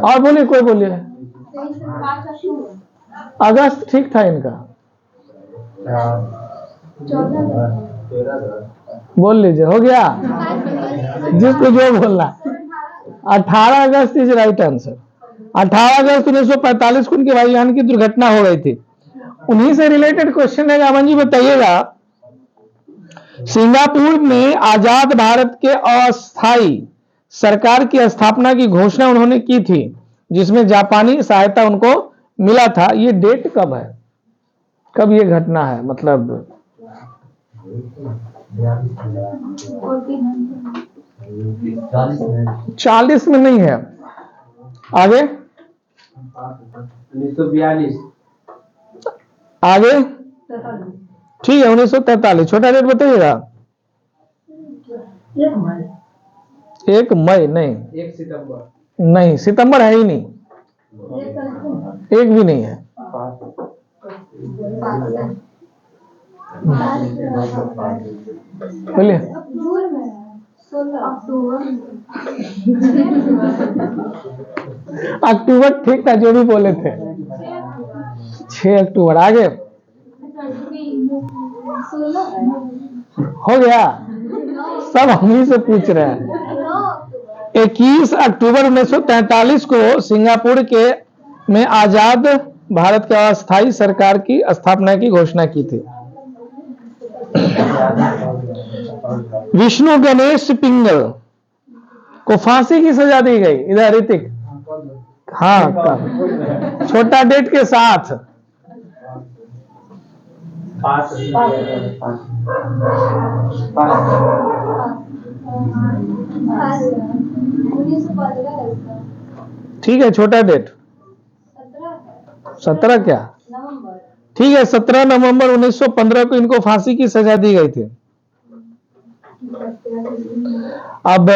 और बोलिए, कोई बोलिए। अगस्त ठीक था इनका, बोल लीजिए, हो गया जिसको जो बोलना। 18 अगस्त इज राइट आंसर। 18 अगस्त 1945 को उनकी वायुयान की दुर्घटना हो गई थी। उन्हीं से रिलेटेड क्वेश्चन है, अमन जी बताइएगा। सिंगापुर में आजाद भारत के अस्थायी सरकार की स्थापना की घोषणा उन्होंने की थी, जिसमें जापानी सहायता उनको मिला था। ये डेट कब है? कब ये घटना है? मतलब 40 में नहीं है। आगे 1942। आगे ठीक है 1943। छोटा डेट बताइएगा। 1 मई नहीं, 1 सितंबर नहीं, सितंबर है ही नहीं, एक भी नहीं है। बोलिए। जून में 16 अक्टूबर अक्टूबर ठीक था, जो भी बोले थे। 6 अक्टूबर। आगे 16 हो गया। सब हम ही से पूछ रहे हैं। 9 अक्टूबर 21 अक्टूबर 1943 को सिंगापुर के में आजाद भारत के अस्थायी सरकार की स्थापना की घोषणा की थी। विष्णु गणेश पिंगल को फांसी की सजा दी गई। इधर ऋतिक। हाँ, कब? छोटा डेट के साथ। 1915 ठीक है, छोटा डेट 17 क्या? नवंबर। ठीक है, 17 नवंबर 1915 को इनको फांसी की सजा दी गई थी। अब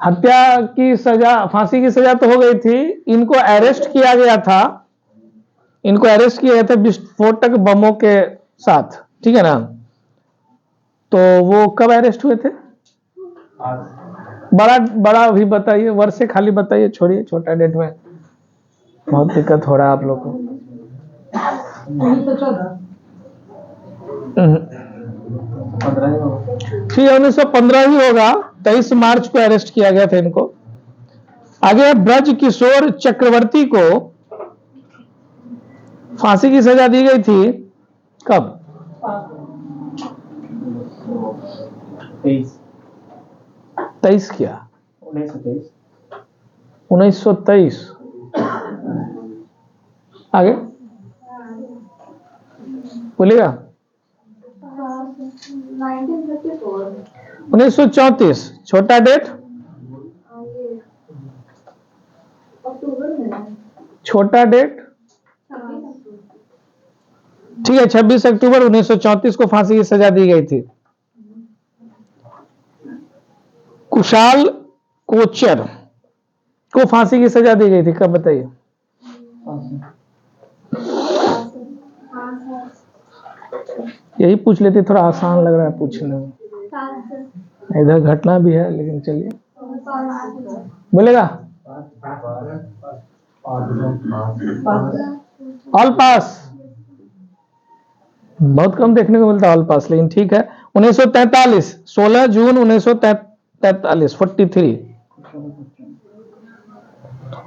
हत्या की सजा, फांसी की सजा तो हो गई थी। इनको अरेस्ट किया गया था। इनको अरेस्ट किया गया था विस्फोटक बमों के साथ, ठीक है ना? तो वो कब अरेस्ट हुए थे? बड़ा बड़ा भी बताइए, वर्ष से खाली बताइए, छोड़िए छोटा डेट में बहुत दिक्कत हो रहा है आप लोग को। 1915 ही होगा। 23 मार्च को अरेस्ट किया गया था इनको। आगे ब्रज किशोर चक्रवर्ती को फांसी की सजा दी गई थी कब? 23 क्या? 1923। आगे बोलिएगा। 1934। छोटा डेट? अक्टूबर में। छोटा डेट? ठीक है, 26 अक्टूबर 1934 को फांसी की सजा दी गई थी। कुशाल कोचर को फांसी की सजा दी गई थी कब, बताइए? यही पूछ लेते, थोड़ा आसान लग रहा है पूछने में। इधर घटना भी है, लेकिन चलिए बोलेगा। ऑल पास बहुत कम देखने को मिलता है ऑल पास, लेकिन ठीक है। 1943 16 जून 1943 43।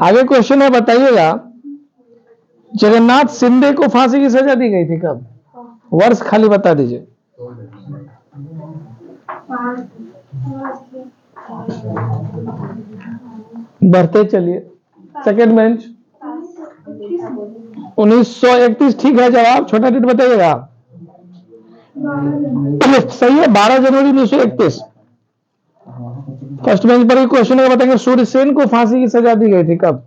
आगे क्वेश्चन है, बताइएगा। जगन्नाथ शिंदे को फांसी की सजा दी गई थी कब? वर्ष खाली बता दीजिए। बढ़ते चलिए। Second bench. 1931 ठीक है जवाब। छोटा डेट बताइएगा। सही है, 12 जनवरी 1931। फर्स्ट बेंच पर ही क्वेश्चन है, बताएंगे सूर्यसेन को फांसी की सजा दी गई थी कब?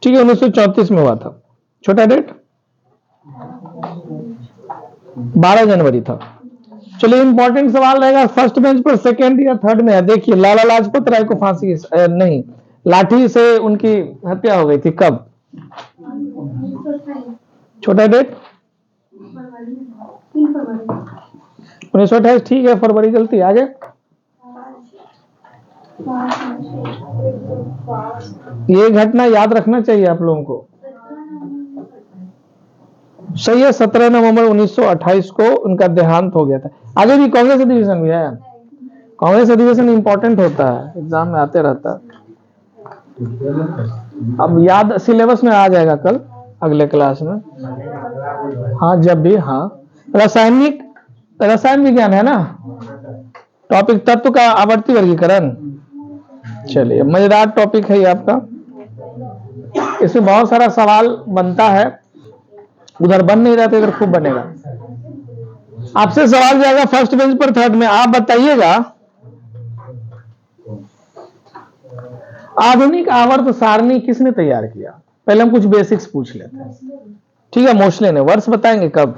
ठीक है, 1934 में हुआ था। छोटा डेट 12 जनवरी था। चलिए, इंपॉर्टेंट सवाल रहेगा फर्स्ट बेंच पर, सेकेंड या थर्ड में है। देखिए, लाला लाजपत राय को फांसी नहीं, लाठी से उनकी हत्या हो गई थी कब? छोटा डेट 1928। ठीक है, फरवरी गलती। आगे ये घटना याद रखना चाहिए आप लोगों को। सही है, 17 नवंबर 1928 को उनका देहांत हो गया था। आगे भी कांग्रेस अधिवेशन भी है। कांग्रेस अधिवेशन इंपॉर्टेंट होता है, एग्जाम में आते रहता है। अब याद सिलेबस में आ जाएगा कल अगले क्लास में। हाँ, जब भी। हाँ, रसायन विज्ञान है ना टॉपिक, तत्व का आवर्ती वर्गीकरण। चलिए, मजेदार टॉपिक है ये आपका। इसमें बहुत सारा सवाल बनता है, उधर बन नहीं रहा था, इधर खूब बनेगा। आपसे सवाल जाएगा फर्स्ट बेंच पर, थर्ड में। आप बताइएगा, आधुनिक आवर्त सारणी किसने तैयार किया? पहले हम कुछ बेसिक्स पूछ लेते हैं, ठीक है? मोस्टले ने। वर्ष बताएंगे कब?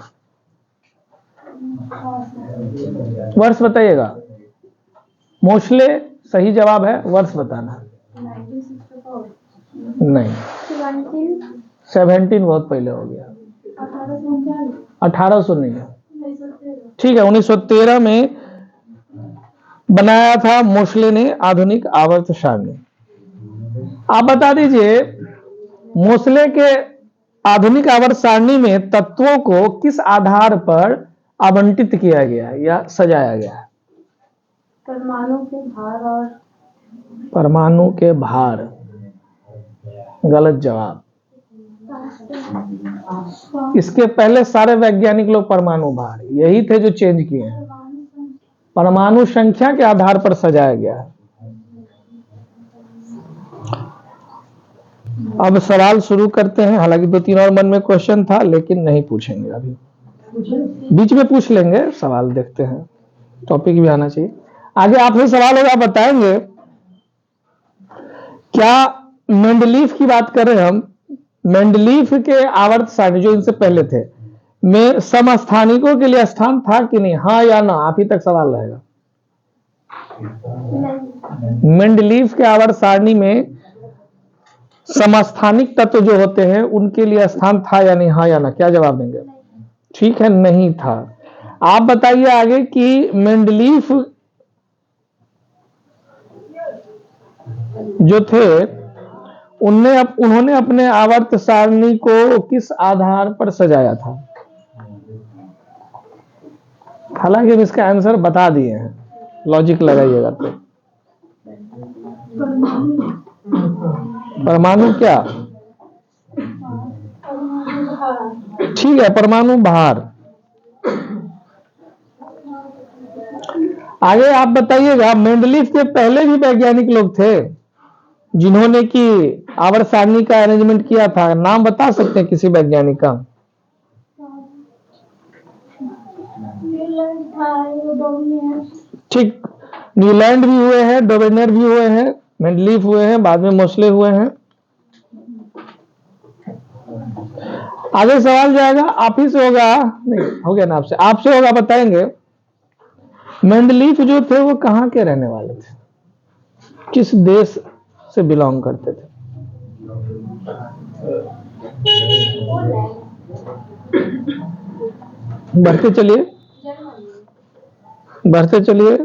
वर्ष बताइएगा। मोस्टले सही जवाब है, वर्ष बताना। 1964 नहीं, 17 बहुत पहले हो गया। 1800 नहीं है, ठीक है। 1913 में बनाया था मोस्ले ने आधुनिक आवर्त सारणी। आप बता दीजिए, मोस्ले के आधुनिक आवर्त सारणी में तत्वों को किस आधार पर आवंटित किया गया या सजाया गया? परमाणु के भार और परमाणु के भार, गलत जवाब। इसके पहले सारे वैज्ञानिक लोग परमाणु भार यही थे जो चेंज किए हैं। परमाणु संख्या के आधार पर सजाया गया है। अब सवाल शुरू करते हैं। हालांकि 2-3 और मन में क्वेश्चन था, लेकिन नहीं पूछेंगे अभी, बीच में पूछ लेंगे। सवाल देखते हैं, टॉपिक भी आना चाहिए। आगे आपसे सवाल होगा, बताएंगे क्या मेंडलीफ की बात कर रहे हैं हम, मेंडलीफ के आवर्त सारणी जो इनसे पहले थे में समस्थानिकों के लिए स्थान था कि नहीं? हाँ या ना, आप ही तक सवाल रहेगा। मेंडलीफ के आवर्त सारणी में समस्थानिक तत्व जो होते हैं उनके लिए स्थान था या नहीं? हाँ या ना, क्या जवाब देंगे? ठीक है, नहीं था। आप बताइए आगे कि मेंडलीफ जो थे उन्होंने अपने आवर्त सारणी को किस आधार पर सजाया था? हालांकि हम इसका आंसर बता दिए हैं, लॉजिक लगाइएगा तो। परमाणु क्या? ठीक है, परमाणु भार। आगे आप बताइएगा, मेंडलीफ के पहले भी वैज्ञानिक लोग थे जिन्होंने की आवर्त सारणी का अरेंजमेंट किया था। नाम बता सकते हैं किसी वैज्ञानिक का? ठीक, न्यूलैंड भी हुए हैं, डोवेनर भी हुए हैं, मेंडलीफ हुए हैं, बाद में मोस्ले हुए हैं। आगे सवाल जाएगा, आप ही से होगा, नहीं हो गया ना, आपसे होगा, बताएंगे मेंडलीफ जो थे वो कहां के रहने वाले थे, किस देश से बिलोंग करते थे? बढ़ते चलिए, बढ़ते चलिए,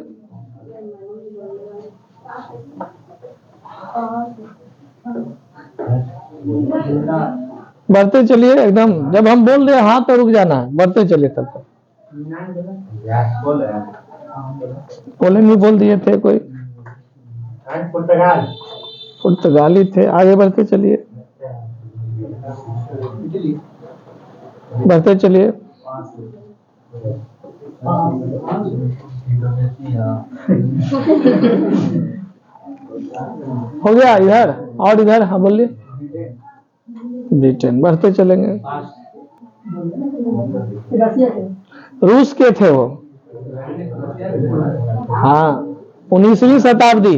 बढ़ते चलिए एकदम। जब हम बोल रहे हैं हाँ तो रुक जाना है, बढ़ते चलिए तब तक। पोलैंड भी बोल दिए थे कोई, पुर्तगाली थे। आगे बढ़ते चलिए, बढ़ते चलिए। हो गया इधर और इधर, हाँ बोलिए। ब्रिटेन, बढ़ते चलेंगे। रूस के थे वो, हाँ, 19वीं शताब्दी,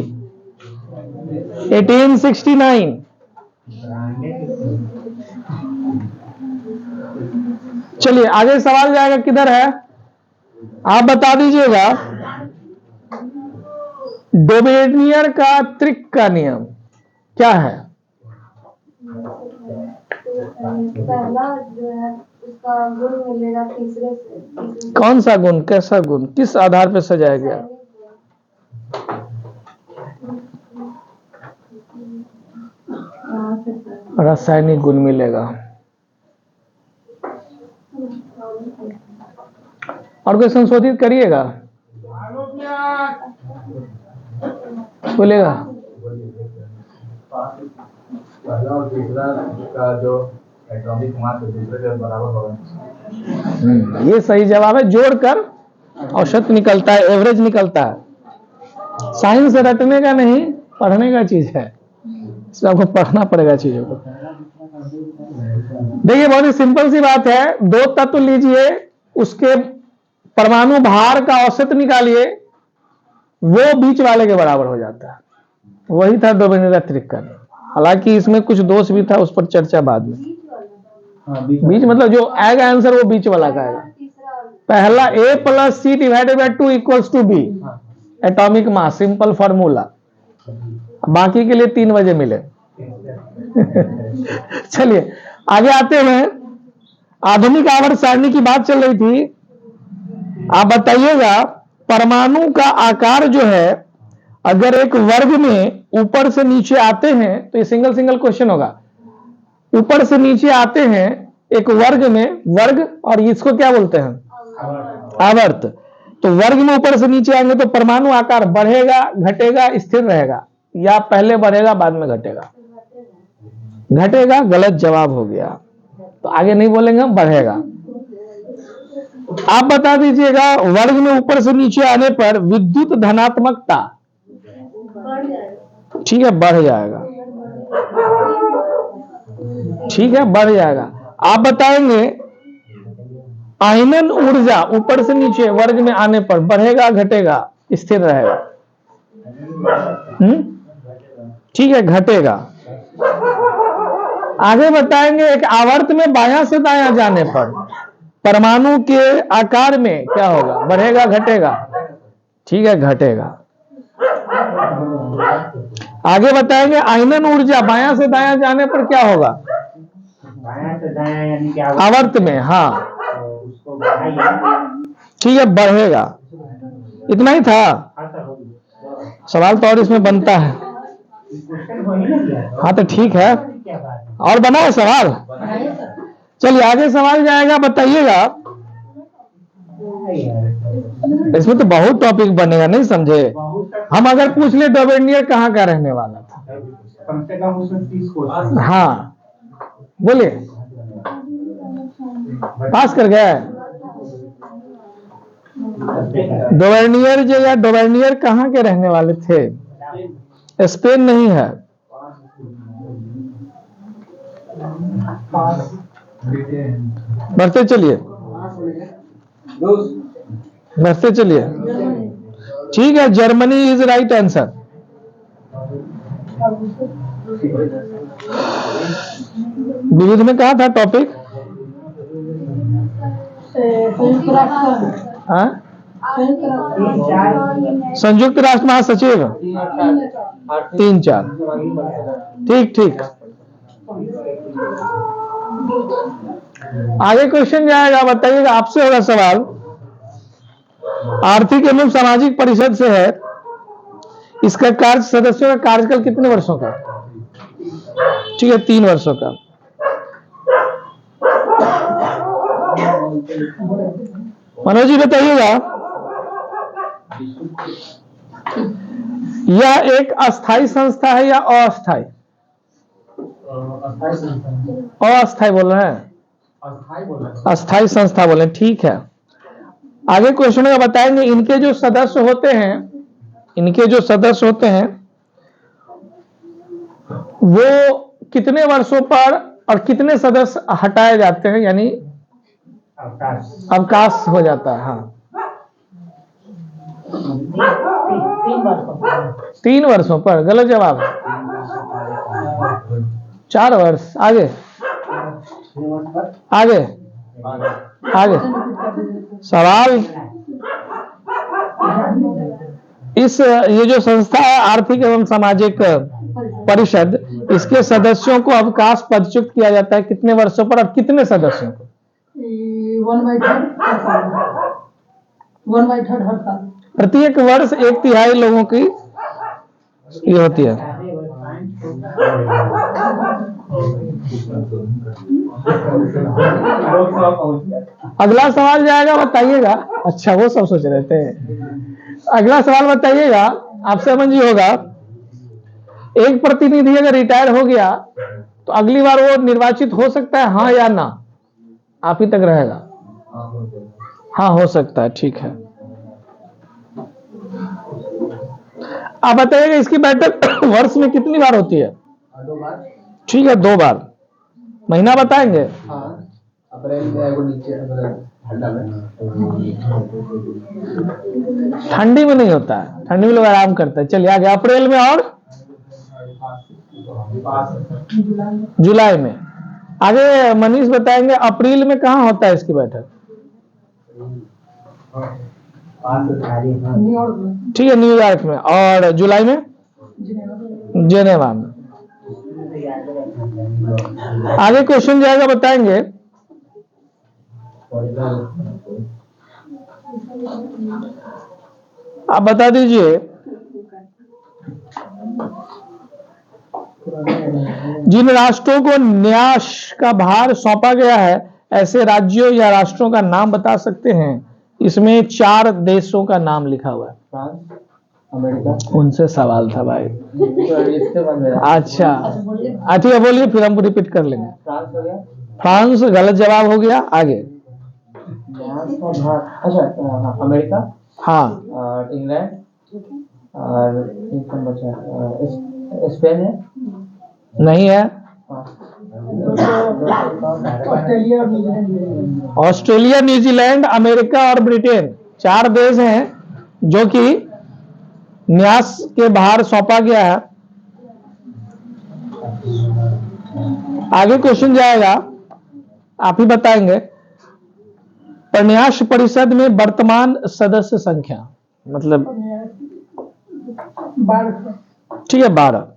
1869। चलिए आगे सवाल जाएगा, किधर है आप बता दीजिएगा। डोबेनियर का त्रिक का नियम क्या है? पहला जो है उसका गुण मिलेगा तीसरे से। कौन सा गुण, कैसा गुण, किस आधार पर सजाया गया? रासायनिक गुण मिलेगा। और कोई संशोधित करिएगा, बोलेगा। पहला और तीसरा का जो एटॉमिक मास दूसरे के बराबर होगा। ये सही जवाब है, जोड़कर औसत निकलता है, एवरेज निकलता है। साइंस रटने का नहीं, पढ़ने का चीज है, इसमें आपको पढ़ना पड़ेगा चीजों को। देखिए बहुत ही सिंपल सी बात है, दो तत्व लीजिए, उसके परमाणु भार का औसत निकालिए, वो बीच वाले के बराबर हो जाता है। वही था डोबेनियर त्रिक का। हालांकि इसमें कुछ दोष भी था, उस पर चर्चा बाद में। बीच मतलब जो आएगा आंसर वो बीच वाला का आएगा। पहला a + c / 2 = b, atomic mass, simple formula. बाकी के लिए 3 बजे मिले। चलिए आगे आते हैं। आधुनिक आवर्त सारणी की बात चल रही थी। आप बताइएगा परमाणु का आकार जो है, अगर एक वर्ग में ऊपर से नीचे आते हैं, तो ये सिंगल सिंगल क्वेश्चन होगा। ऊपर से नीचे आते हैं एक वर्ग में, वर्ग, और इसको क्या बोलते हैं? आवर्त। तो वर्ग में ऊपर से नीचे आएंगे तो परमाणु आकार बढ़ेगा, घटेगा, स्थिर रहेगा, या पहले बढ़ेगा बाद में घटेगा? घटेगा। गलत जवाब हो गया। तो आगे नहीं बोलेंगे हम, बढ़ेगा। आप बता दीजिएगा वर्ग में ऊपर से नीचे आने पर विद्युत धनात्मकता, ठीक है, बढ़ जाएगा। ठीक है, बढ़ जाएगा। आप बताएंगे आयनन ऊर्जा ऊपर से नीचे वर्ग में आने पर बढ़ेगा, घटेगा, स्थिर रहेगा? ठीक है, घटेगा। आगे बताएंगे एक आवर्त में बायां से दायां जाने पर परमाणु के आकार में क्या होगा? बढ़ेगा, घटेगा? ठीक है, घटेगा। आगे बताएंगे आयनन ऊर्जा बायां से दायां जाने पर क्या होगा? बायां से दायां यानी कि आवर्त में, हाँ, उसको बढ़ाइए। ठीक है, बढ़ेगा। इतना ही था सवाल, तो और इसमें बनता है। हाँ तो ठीक है, और बनाओ सवाल। चलिए आगे सवाल जाएगा, बताइएगा। इसमें तो बहुत टॉपिक बनेगा, नहीं समझे? हम अगर पूछ ले डोवेनियर कहाँ का रहने वाला था, कम से कम उसमें 30 क्वेश्चन। हाँ बोलिए, पास कर गए? डोवेनियर जो, या डोवेनियर कहाँ के रहने वाले थे? स्पेन नहीं है। बढ़ते चलिए, बढ़ते चलिए। ठीक है, जर्मनी इज राइट आंसर। विविध में कहा था टॉपिक? संयुक्त राष्ट्र महासचिव 3-4। ठीक ठीक। आगे क्वेश्चन जाएगा, बताइएगा, आपसे होगा सवाल। आर्थिक एवं सामाजिक परिषद से है, इसका कार्य, सदस्यों का कार्यकाल कितने वर्षों का? ठीक है, 3 वर्षों का। मनोज जी बताइएगा, यह एक अस्थाई संस्था है या अस्थाई? अस्थाई बोल रहे हैं? अस्थाई संस्था बोले, ठीक है। आगे क्वेश्चन में बताएंगे इनके जो सदस्य होते हैं, इनके जो सदस्य होते हैं वो कितने वर्षों पर और कितने सदस्य हटाए जाते हैं, यानी अवकाश हो जाता है? हाँ, 3 वर्षों पर। गलत जवाब, 4 वर्ष। आगे आगे आगे सवाल। ये जो संस्था है आर्थिक एवं सामाजिक परिषद, इसके सदस्यों को अवकाश पदच्युत किया जाता है कितने वर्षों पर और कितने सदस्यों को? 1/3 हर साल। प्रत्येक वर्ष 1/3 लोगों की ये होती है। अगला सवाल जाएगा, बताइएगा। अच्छा, वो सब सोच रहे थे। अगला सवाल बताइएगा, आपसे समझ होगा, एक प्रतिनिधि अगर रिटायर हो गया तो अगली बार वो निर्वाचित हो सकता है, हाँ या ना? आप ही तक रहेगा। हाँ, हो सकता है, ठीक है। आप बताइएगा इसकी बैठक वर्ष में कितनी बार होती है? 2 बार। ठीक है, 2 बार। महीना बताएंगे? अप्रैल में वो नीचे ठंडी में नहीं होता है, ठंडी में लोग आराम करते हैं। चलिए आगे, अप्रैल में और जुलाई में। आगे मनीष बताएंगे अप्रैल में कहाँ होता है इसकी बैठक? न्यूयॉर्क, ठीक है, न्यूयॉर्क में। और जुलाई में जेनेवा में। आगे क्वेश्चन जाएगा, बताएंगे। आप बता दीजिए, जिन राष्ट्रों को न्यास का भार सौंपा गया है, ऐसे राज्यों या राष्ट्रों का नाम बता सकते हैं। इसमें 4 देशों का नाम लिखा हुआ है। France, America. उनसे सवाल था भाई। इसके बाद मेरा अच्छा ठीक है, बोलिए, फिर हम रिपीट कर लेंगे। फ्रांस हो गया। फ्रांस गलत जवाब हो गया। आगे। अच्छा, अमेरिका हाँ, और इंग्लैंड और एक कौन बचा है? स्पेन है। नहीं है। ऑस्ट्रेलिया और न्यूजीलैंड। ऑस्ट्रेलिया, न्यूजीलैंड, अमेरिका और ब्रिटेन 4 देश हैं जो कि न्यास के भार सौंपा गया है। आगे क्वेश्चन जाएगा, आप ही बताएंगे। परन्यास परिषद में वर्तमान सदस्य संख्या, मतलब 12। ठीक है, 12।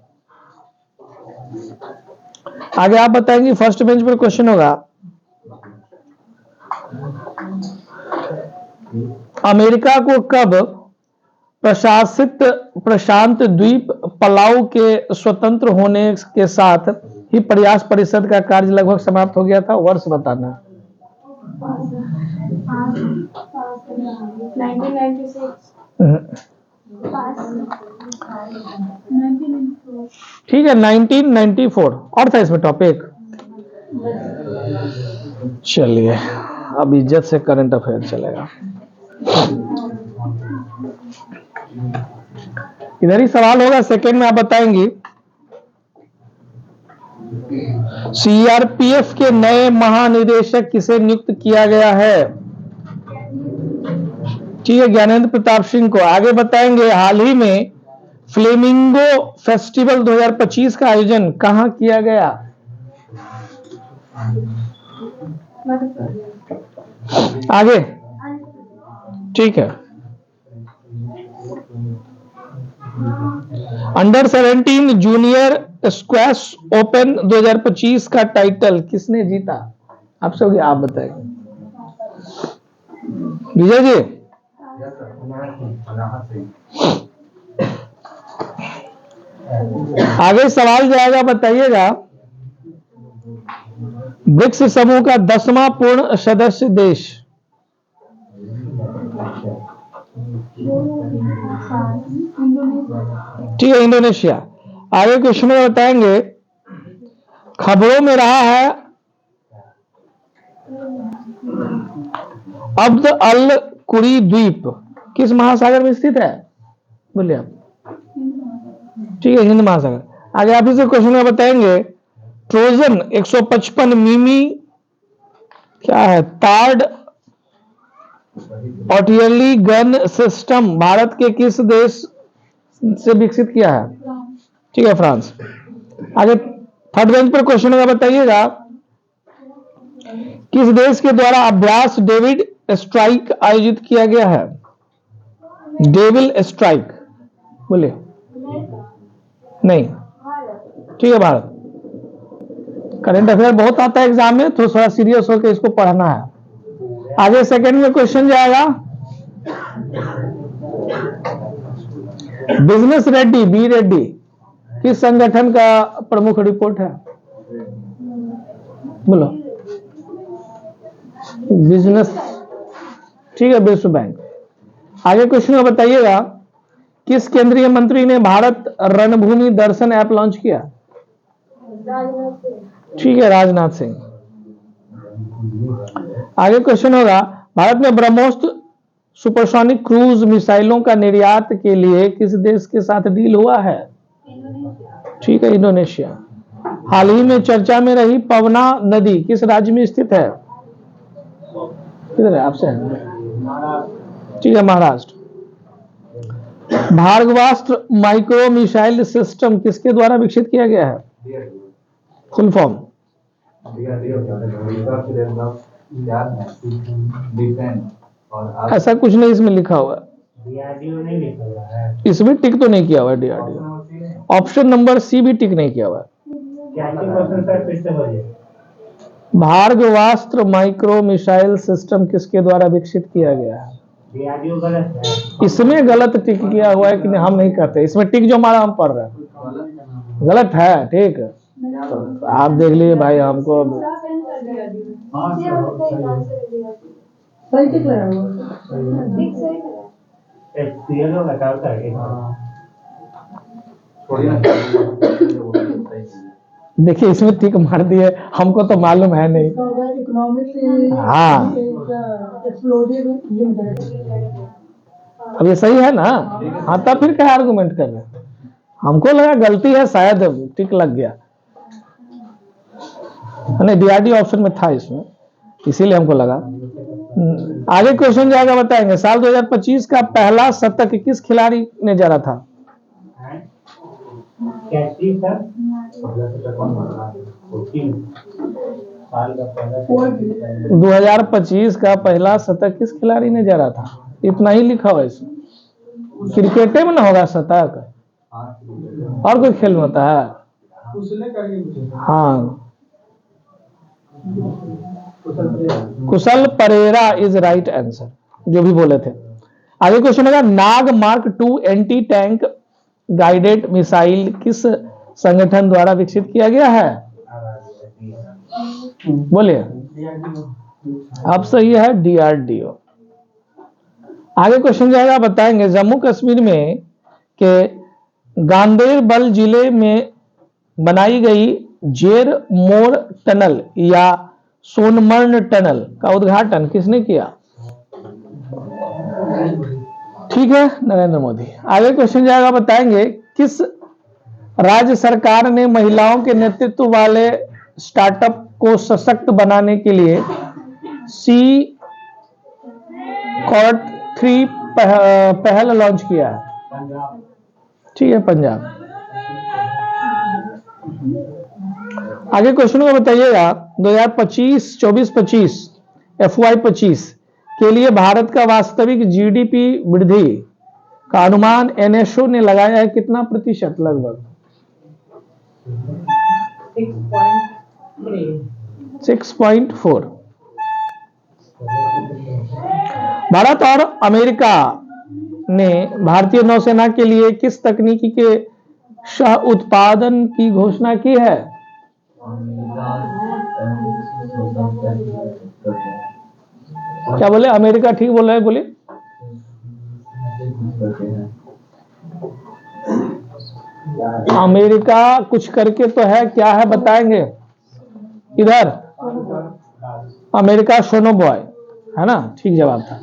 आगे आप बताएंगे। फर्स्ट बेंच पर क्वेश्चन होगा, अमेरिका को कब प्रशासित प्रशांत द्वीप पलाऊ के स्वतंत्र होने के साथ ही प्रयास परिषद का कार्य लगभग समाप्त हो गया था? वर्ष बताना। 1996। ठीक है, 1994 और था इसमें टॉपिक। चलिए, अब इज्जत से करंट अफेयर चलेगा। इधर ही सवाल होगा, सेकंड में आप बताएंगी। सीआरपीएफ के नए महानिदेशक किसे नियुक्त किया गया है? ठीक है, ज्ञानेंद्र प्रताप सिंह को। आगे बताएंगे, हाल ही में फ्लेमिंगो फेस्टिवल 2025 का आयोजन कहां किया गया? आगे, ठीक है। अंडर 17 जूनियर स्क्वैश ओपन 2025 का टाइटल किसने जीता? आपसे हो गया, आप बताएंगे। विजय जी, आगे सवाल जाएगा, बताइएगा। ब्रिक्स समूह का 10वां पूर्ण सदस्य देश? ठीक है, इंडोनेशिया। आगे क्वेश्चन में बताएंगे, खबरों में रहा है अब्द अल कुरी द्वीप किस महासागर में स्थित है? बोलिए आप। ठीक है, हिंद महासागर। आगे आप इसे क्वेश्चन में बताएंगे, ट्रोजन 155 मिमी क्या है? तार्ड आर्टिलरी गन सिस्टम भारत के किस देश से विकसित किया है? ठीक है, फ्रांस। आगे थर्ड बेंच पर क्वेश्चन होगा, बताइएगा। किस देश के द्वारा अभ्यास डेविड स्ट्राइक आयोजित किया गया है? डेविल स्ट्राइक, बोलिए। नहीं, ठीक है, भारत। करंट अफेयर बहुत आता है एग्जाम में, तो थोड़ा सीरियस होकर इसको पढ़ना है। आगे सेकंड में क्वेश्चन जाएगा, बिजनेस रेड्डी बी रेड्डी किस संगठन का प्रमुख रिपोर्ट है? बोलो। बिजनेस, ठीक है, विश्व बैंक। आगे क्वेश्चन में बताइएगा, किस केंद्रीय मंत्री ने भारत रणभूमि दर्शन ऐप लॉन्च किया? ठीक है, राजनाथ सिंह। आगे क्वेश्चन होगा, भारत में ब्रह्मोस सुपरसोनिक क्रूज मिसाइलों का निर्यात के लिए किस देश के साथ डील हुआ है? ठीक है, इंडोनेशिया। हाल ही में चर्चा में रही पवना नदी किस राज्य में स्थित है? किधर है आपसे? ठीक है, Maharashtra. Bhargavastra micro missile system किसके द्वारा विकसित किया गया है? Full form? और ऐसा कुछ नहीं इसमें लिखा हुआ है, डीआरडीओ नहीं लिखा हुआ है। इसमें टिक तो नहीं किया हुआ है डीआरडीओ। ऑप्शन नंबर सी भी टिक नहीं किया हुआ है। क्या क्वेश्चन सर फिर से बोलिए। भार्गवास्त्र माइक्रो मिसाइल सिस्टम किसके द्वारा विकसित किया गया है? डीआरडीओ गलत है। इसमें गलत टिक किया हुआ है कि नहीं, हम नहीं कहते। इसमें टिक जो हमारा हम पढ़ रहे हैं गलत है, ठीक है। तो आप देख लीजिए भाई, हमको नीचे हमको एक आंसर दिया था। सही टिक लगा हुआ ठीक सही करा। एक्सपीरियंस होगा क्या होता है? थोड़ी ना देखिए इसमें टिक मार दिए, हमको तो मालूम है नहीं। इकोनॉमिक हाँ। Explosive limited. अब ये सही है ना? हाँ, तब फिर क्या आर्गुमेंट कर रहे हैं? हमको लगा गलती है, शायद टिक लग गया। नहीं, डीआरडी ऑप्शन में था इसमें, इसीलिए हमको लगा। आगे क्वेश्चन जाएगा, बताएंगे। साल 2025 का पहला शतक किस खिलाड़ी ने जड़ा था? कैसी सर? साल का पहला 2025 का पहला शतक किस खिलाड़ी ने जड़ा था? इतना ही लिखा हुआ है इसमें। क्रिकेटे में ना होगा शतक, और कोई खेल में होता है? हाँ, Kushal Perera is right answer, जो भी बोले थे। आगे क्वेश्चन होगा, Nag mark 2 anti tank guided missile किस संगठन द्वारा विकसित किया गया है? बोलिए। अब सही है, डीआरडीओ। आगे क्वेश्चन जाएगा, बताएंगे। जम्मू कश्मीर में के गांदेरबल जिले में बनाई गई जेर मोर टनल या सोनमर्न टनल का उद्घाटन किसने किया? ठीक है, नरेंद्र मोदी। आगे क्वेश्चन जाएगा, बताएंगे। किस राज्य सरकार ने महिलाओं के नेतृत्व वाले स्टार्टअप को सशक्त बनाने के लिए सी कॉर्ड 3 पहल लॉन्च किया है? ठीक है, पंजाब। आगे क्वेश्चन को बताइएगा। 2025 FY 25 के लिए भारत का वास्तविक जीडीपी वृद्धि का अनुमान एनएसओ ने लगाया है कितना प्रतिशत? लगभग 6.4। भारत और अमेरिका ने भारतीय नौसेना के लिए किस तकनीकी के सह उत्पादन की घोषणा की है? क्या बोले? अमेरिका ठीक बोल रहे हैं, बोलिए। अमेरिका कुछ करके तो है, क्या है बताएंगे? इधर अमेरिका सोनो बॉय है ना, ठीक जवाब था।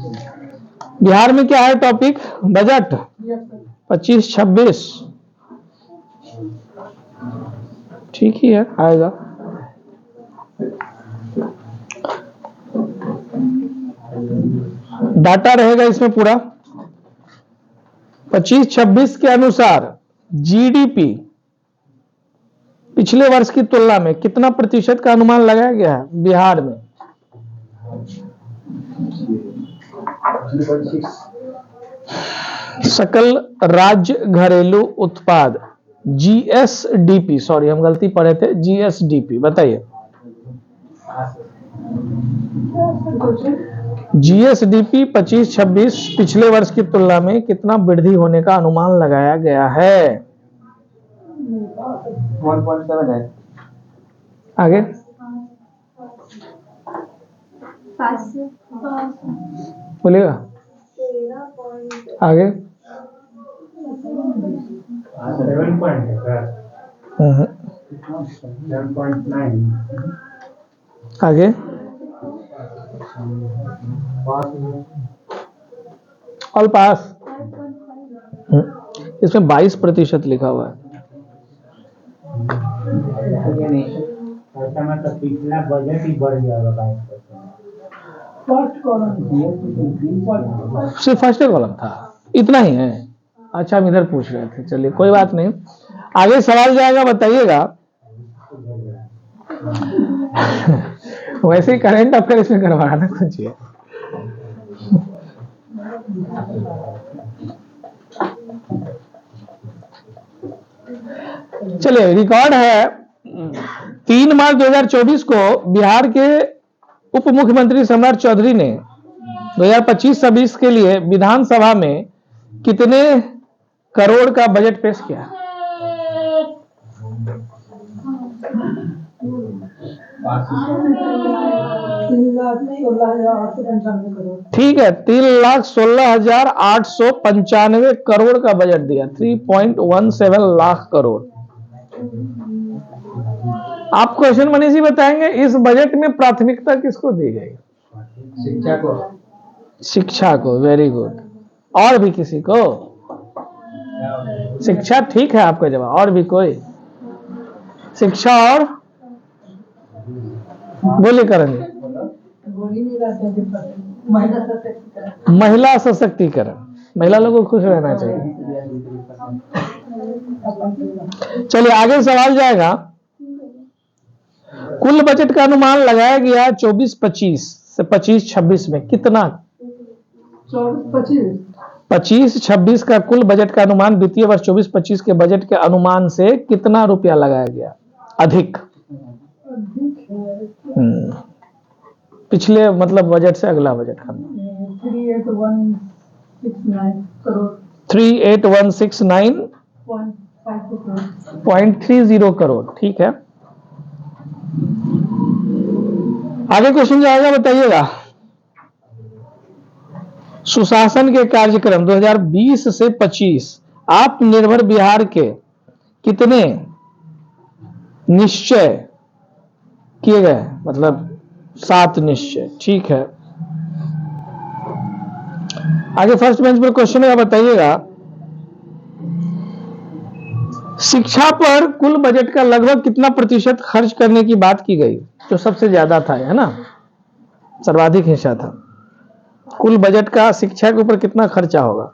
बिहार में क्या है टॉपिक? बजट 25-26। ठीक ही है, आएगा। डाटा रहेगा इसमें पूरा। 25-26 के अनुसार जीडीपी पिछले वर्ष की तुलना में कितना प्रतिशत का अनुमान लगाया गया है बिहार में? सकल राज्य घरेलू उत्पाद जीएसडीपी, सॉरी हम गलती पढ़े थे, जीएसडीपी। बताइए। जीएसडीपी 25-26 पिछले वर्ष की तुलना में कितना वृद्धि होने का अनुमान लगाया गया है? 1.7 है। आगे बोलिएगा। आगे 7 पॉइंट है सर। 7.9। आगे ऑल पास। इसमें 22% लिखा हुआ है। ऐसा मतलब पिछला बजट ही बढ़ गया होगा 22%। सिर्फ फर्स्ट कॉलम था, इतना ही है। अच्छा, हम इधर पूछ रहे थे, चलिए कोई बात नहीं। आगे सवाल जाएगा, बताइएगा। वैसे ही करंट अफेयर इसमें करवाना कुछ है। चलिए, रिकॉर्ड है 3 मार्च 2024 को बिहार के उप मुख्यमंत्री सम्राट चौधरी ने 2025-26 के लिए विधानसभा में कितने करोड़ का बजट पेश किया? 3,16,895 करोड़। ठीक है, 3,16,895 करोड़ का बजट दिया, 3.17 लाख करोड़। आप क्वेश्चन मनी जी बताएंगे, इस बजट में प्राथमिकता किसको दी गई? शिक्षा को। शिक्षा को। Very good. और भी किसी को? शिक्षा ठीक है आपका जवाब। और भी कोई? शिक्षा और बोले करेंगे। महिला सशक्तिकरण। महिला लोगों को खुश रहना चाहिए। चलिए आगे सवाल जाएगा। कुल बजट का अनुमान लगाया गया 24-25 से 25-26 में कितना? 25-26 का कुल बजट का अनुमान वित्तीय वर्ष 24-25 के बजट के अनुमान से कितना रुपया लगाया गया? अधिक। पिछले मतलब बजट से अगला बजट का 38,169.30 करोड़। ठीक है, आगे क्वेश्चन जाएगा, बताइएगा। सुशासन के कार्यक्रम 2020 से 25 आत्मनिर्भर बिहार के कितने निश्चय किए गए? मतलब 7 निश्चय। ठीक है, आगे फर्स्ट बेंच पर क्वेश्चन है, बताइएगा। शिक्षा पर कुल बजट का लगभग कितना प्रतिशत खर्च करने की बात की गई? जो सबसे ज्यादा था, है ना, सर्वाधिक हिस्सा था। कुल बजट का शिक्षा के ऊपर कितना खर्चा होगा?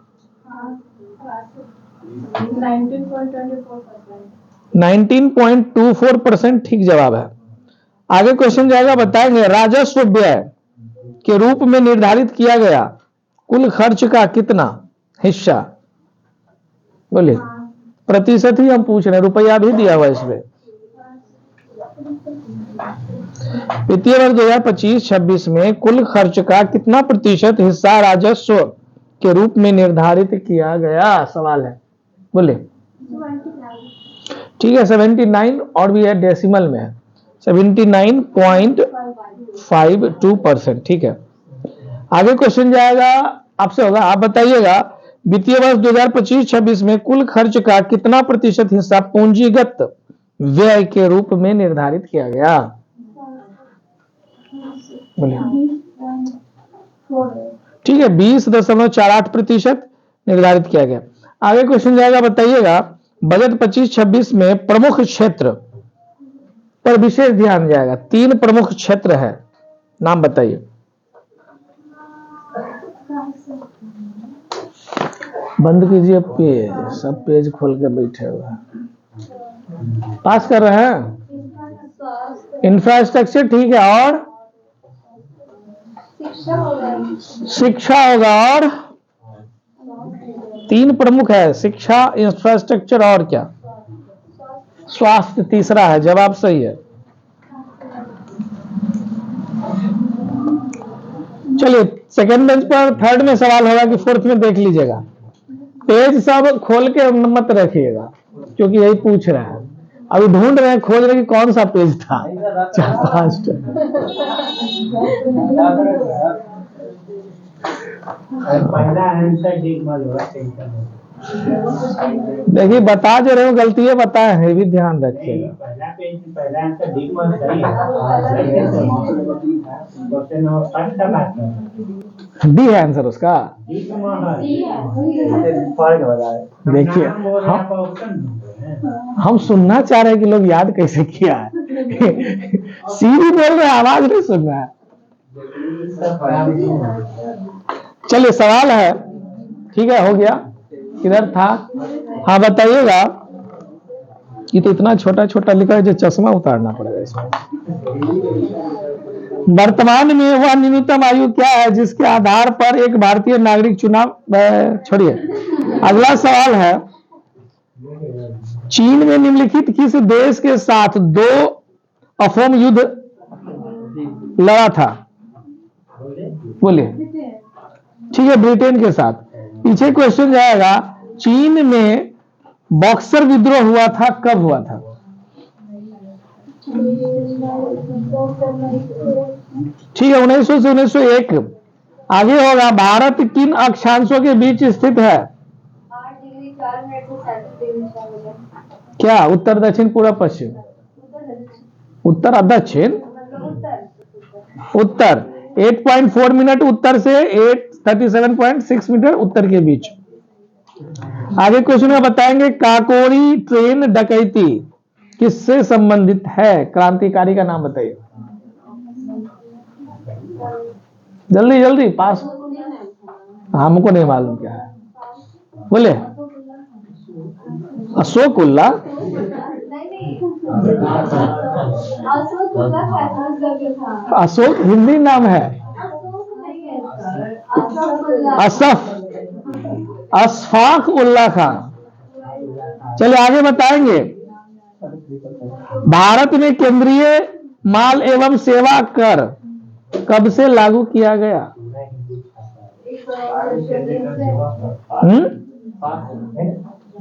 19.24%। ठीक जवाब है। आगे क्वेश्चन जाएगा, बताएंगे। राजस्व व्यय के रूप में निर्धारित किया गया कुल खर्च का कितना हिस्सा? बोलिए। प्रतिशत ही हम पूछ रहे हैं, रुपया भी दिया हुआ इसमें। वित्तीय वर्ष 2025-26 में कुल खर्च का कितना प्रतिशत हिस्सा राजस्व के रूप में निर्धारित किया गया? सवाल है, बोले। ठीक है, 79 और भी है, डेसिमल में है, 79.52%। ठीक है, आगे क्वेश्चन जाएगा, आपसे होगा, आप बताइएगा। वित्तीय वर्ष 2025-26 में कुल खर्च का कितना प्रतिशत हिस्सा पूंजीगत व्यय के रूप में निर्धारित किया गया? बोलिए। ठीक है, 20.48% निर्धारित किया गया। आगे क्वेश्चन जाएगा, बताइएगा। बजट 25-26 में प्रमुख क्षेत्र पर विशेष ध्यान जाएगा। 3 प्रमुख क्षेत्र है, नाम बताइए। बंद कीजिए पेज, सब पेज खोल के बैठे हुए हैं। पास कर रहे हैं। इंफ्रास्ट्रक्चर, ठीक है, और शिक्षा होगा। और 3 प्रमुख है, शिक्षा, इंफ्रास्ट्रक्चर और क्या? स्वास्थ्य तीसरा है। जवाब सही है। चलिए सेकंड बेंच पर थर्ड में सवाल होगा कि फोर्थ में देख लीजिएगा। पेज सब खोल के मत रखिएगा, क्योंकि यही पूछ रहे हैं। अभी ढूंढ रहे हैं, खोज रहे हैं कि कौन सा पेज था। 4-5 पहला आंसर ठीक मत होगा। देखिए, बता जो रहे हो, गलती है बताए हैं, भी ध्यान रखिएगा। पहला आंसर ठीक मत सही है। क्वेश्चन नंबर 5 का बात है। डी है आंसर उसका। देखिए, हम सुनना चाह रहे हैं कि लोग याद कैसे किया है। सीधी बोल रहे हैं, आवाज नहीं सुन रहा है। चलिए सवाल है, ठीक है, हो गया। किधर था? हाँ बताइएगा। ये तो इतना छोटा छोटा लिखा है जो चश्मा उतारना पड़ेगा इसमें। वर्तमान में वह न्यूनतम आयु क्या है जिसके आधार पर एक भारतीय नागरिक चुनाव, छोड़िए, अगला सवाल है, चीन में निम्नलिखित किस देश के साथ 2 अफोम युद्ध लड़ा था? बोलिए। ठीक है, ब्रिटेन के साथ। पीछे क्वेश्चन जाएगा, चीन में बॉक्सर विद्रोह हुआ था, कब हुआ था? ठीक है, 1900 से 1901। आगे होगा, भारत किन अक्षांशों के बीच स्थित है? 8 डिग्री 4 मिनट से 37 डिग्री 4 मिनट। क्या? उत्तर, दक्षिण, पूर्व, पश्चिम? उत्तर और दक्षिण? उत्तर 8.4 मिनट उत्तर से 37.6 मीटर उत्तर के बीच। आगे क्वेश्चन में बताएंगे, काकोरी ट्रेन डकैती किससे संबंधित है? क्रांतिकारी का नाम बताइए, जल्दी जल्दी, पास। हमको नहीं मालूम क्या है, बोले। अशोक उल्ला? अशोक हिंदी नाम है, अशफाक उल्ला खान। चलिए आगे बताएंगे, भारत में केंद्रीय माल एवं सेवा कर कब से लागू किया गया?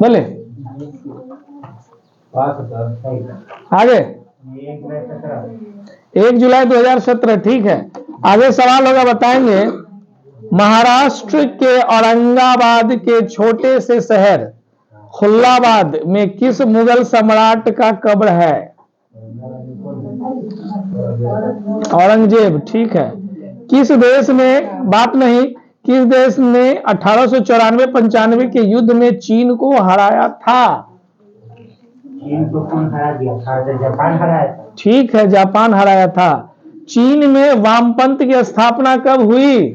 बोले। आगे 1 जुलाई 2017। ठीक है, आगे सवाल होगा, बताएंगे, महाराष्ट्र के औरंगाबाद के छोटे से शहर खुल्लाबाद में किस मुगल सम्राट का कब्र है? औरंगजेब। ठीक है, किस देश में, बात नहीं, किस देश ने 1894-95 के युद्ध में चीन को हराया था? चीन को कौन हरा दिया था? जापान हराया था। ठीक है, जापान हराया था। चीन में वामपंथ की स्थापना कब हुई?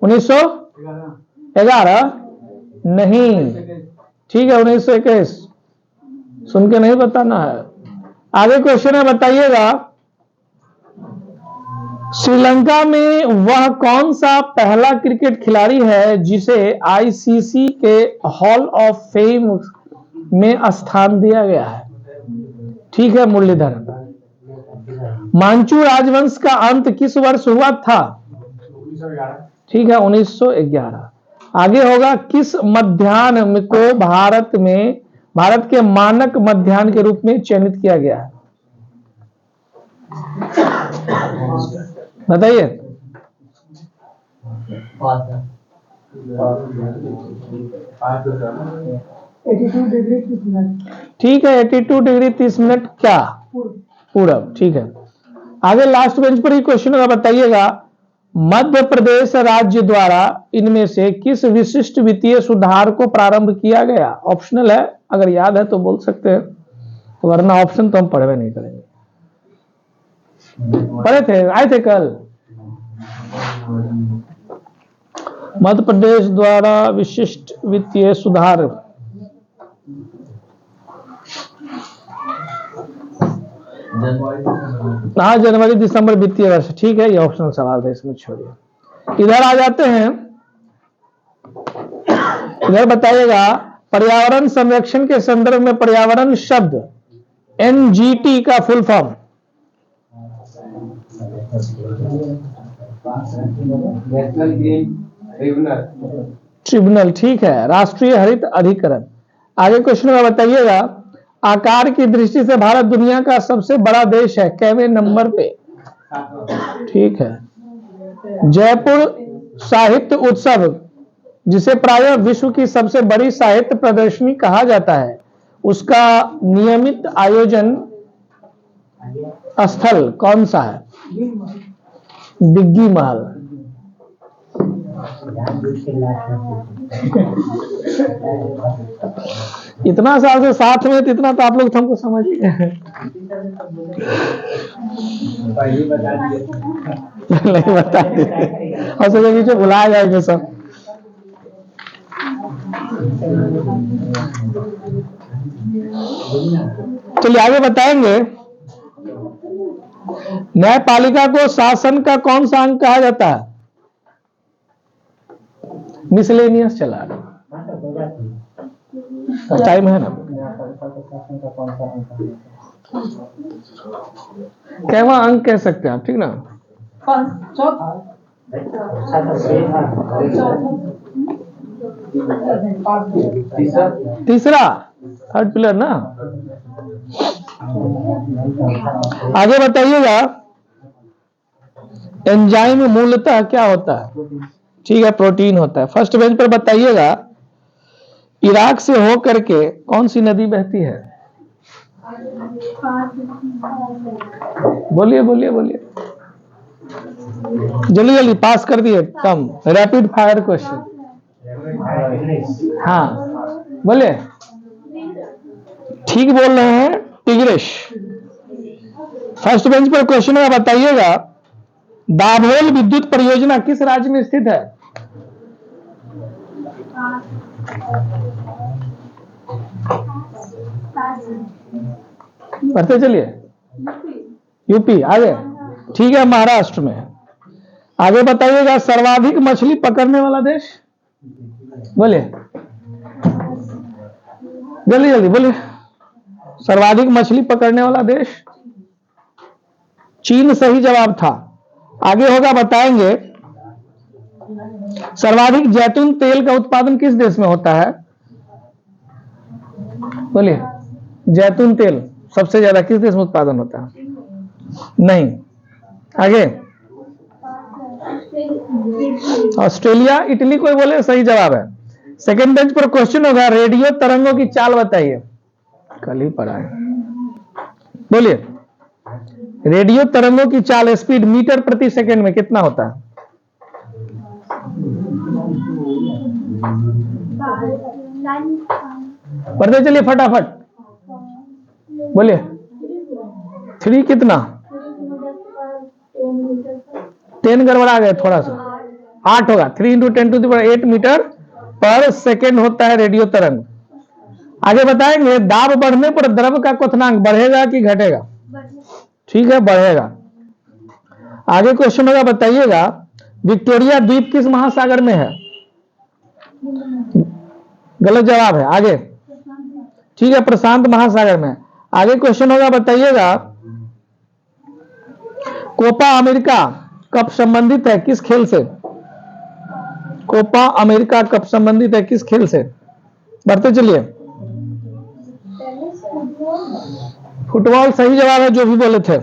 1911? नहीं, ठीक है, 1921। सुन के नहीं बताना है। आगे क्वेश्चन है, बताइएगा, श्रीलंका में वह कौन सा पहला क्रिकेट खिलाड़ी है जिसे आईसीसी के हॉल ऑफ फेम में स्थान दिया गया है? ठीक है, मुरलीधरन। मांचू राजवंश का अंत किस वर्ष हुआ था? ठीक है, 1911। आगे होगा, किस मध्याह्न को भारत के मानक मध्याह्न के रूप में चयनित किया गया है? बताइए। ठीक है, 82 डिग्री 30 मिनट क्या? पूरब। ठीक है, आगे लास्ट बेंच पर ही क्वेश्चन होगा, बताइएगा, मध्य प्रदेश राज्य द्वारा इनमें से किस विशिष्ट वित्तीय सुधार को प्रारंभ किया गया? ऑप्शनल है, अगर याद है तो बोल सकते हैं, वरना ऑप्शन तो हम पढ़वे नहीं करेंगे। पढ़े थे, आए थे कल। मध्य प्रदेश द्वारा विशिष्ट वित्तीय सुधार, हाँ, जनवरी दिसंबर वित्तीय वर्ष। ठीक है, ये ऑप्शनल सवाल था, इसमें छोड़िए। इधर आ जाते हैं, इधर बताइएगा, पर्यावरण संरक्षण के संदर्भ में पर्यावरण शब्द एनजीटी का full form? National green tribunal. ठीक है, राष्ट्रीय हरित अधिकरण। आगे क्वेश्चन में बताइएगा, आकार की दृष्टि से भारत दुनिया का सबसे बड़ा देश है, कैवें नंबर पे? ठीक है, जयपुर साहित्य उत्सव, जिसे प्रायः विश्व की सबसे बड़ी साहित्य प्रदर्शनी कहा जाता है, उसका नियमित आयोजन स्थल कौन सा है? डिग्गी महल। इतना साल से साथ में, इतना तो आप लोग हमको समझ ही गए। नहीं बता देते, और सोचे भुला जाएंगे सब। चलिए आगे बताएंगे। न्यायपालिका को शासन का कौन सा अंग कहा जाता है? मिसलेनियस चला रहा टाइम है ना। कैवा अंक कह सकते हैं आप, ठीक ना। चौथा तीसरा थर्ड पिलर ना। आगे बताइएगा, एंजाइम मूलतः क्या होता है? ठीक है, प्रोटीन होता है। फर्स्ट बेंच पर बताइएगा, इराक से होकर के कौन सी नदी बहती है? बोलिए बोलिए बोलिए, जल्दी जल्दी, पास कर दिए, कम रैपिड फायर क्वेश्चन। हाँ बोलिए, ठीक बोल रहे हैं, टिग्रिश। फर्स्ट बेंच पर क्वेश्चन है, बताइएगा दाभोल विद्युत परियोजना किस राज्य में स्थित है? पढ़ते चलिए, यूपी। आगे, ठीक है, महाराष्ट्र में। आगे बताइएगा, सर्वाधिक मछली पकड़ने वाला देश? बोलिए जल्दी जल्दी बोलिए, सर्वाधिक मछली पकड़ने वाला देश? चीन सही जवाब था। आगे होगा, बताएंगे सर्वाधिक जैतून तेल का उत्पादन किस देश में होता है? बोलिए, जैतून तेल सबसे ज्यादा किस देश में उत्पादन होता है? नहीं। आगे, ऑस्ट्रेलिया, इटली, कोई बोले सही जवाब है। सेकंड बेंच पर क्वेश्चन होगा, रेडियो तरंगों की चाल बताइए। कल ही पढ़ा है, बोलिए। रेडियो तरंगों की चाल स्पीड मीटर प्रति सेकंड में कितना होता है? पढ़ते चलिए फटाफट, बोलिए। 3 कितना? 10 गड़बड़ा गए थोड़ा सा, 8 होगा। 3 × 10⁸ मीटर पर सेकेंड होता है रेडियो तरंग। आगे बताएंगे, दाब बढ़ने पर द्रव का क्वथनांक बढ़ेगा कि घटेगा? ठीक है, बढ़ेगा। आगे क्वेश्चन होगा, बताइएगा विक्टोरिया द्वीप किस महासागर में है? गलत जवाब है। आगे, ठीक है, प्रशांत महासागर में। आगे क्वेश्चन होगा, बताइएगा कोपा अमेरिका कब संबंधित है किस खेल से? कोपा अमेरिका कब संबंधित है किस खेल से? बढ़ते चलिए, फुटबॉल सही जवाब है, जो भी बोले थे।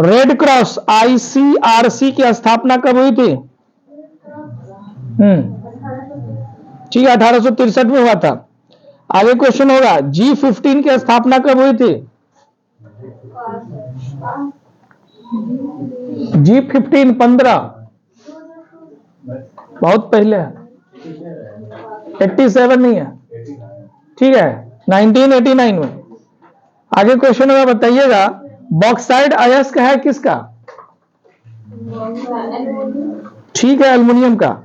रेड क्रॉस ICRC की स्थापना कब हुई थी? ठीक है, 1863 में हुआ था। आगे क्वेश्चन होगा, G15 की स्थापना कब हुई थी? G15 15 बहुत पहले है, 87 नहीं है, ठीक है, 1989 में। आगे क्वेश्चन होगा, बताइएगा बॉक्साइड अयस्क है किसका? ठीक है, एल्युमिनियम का।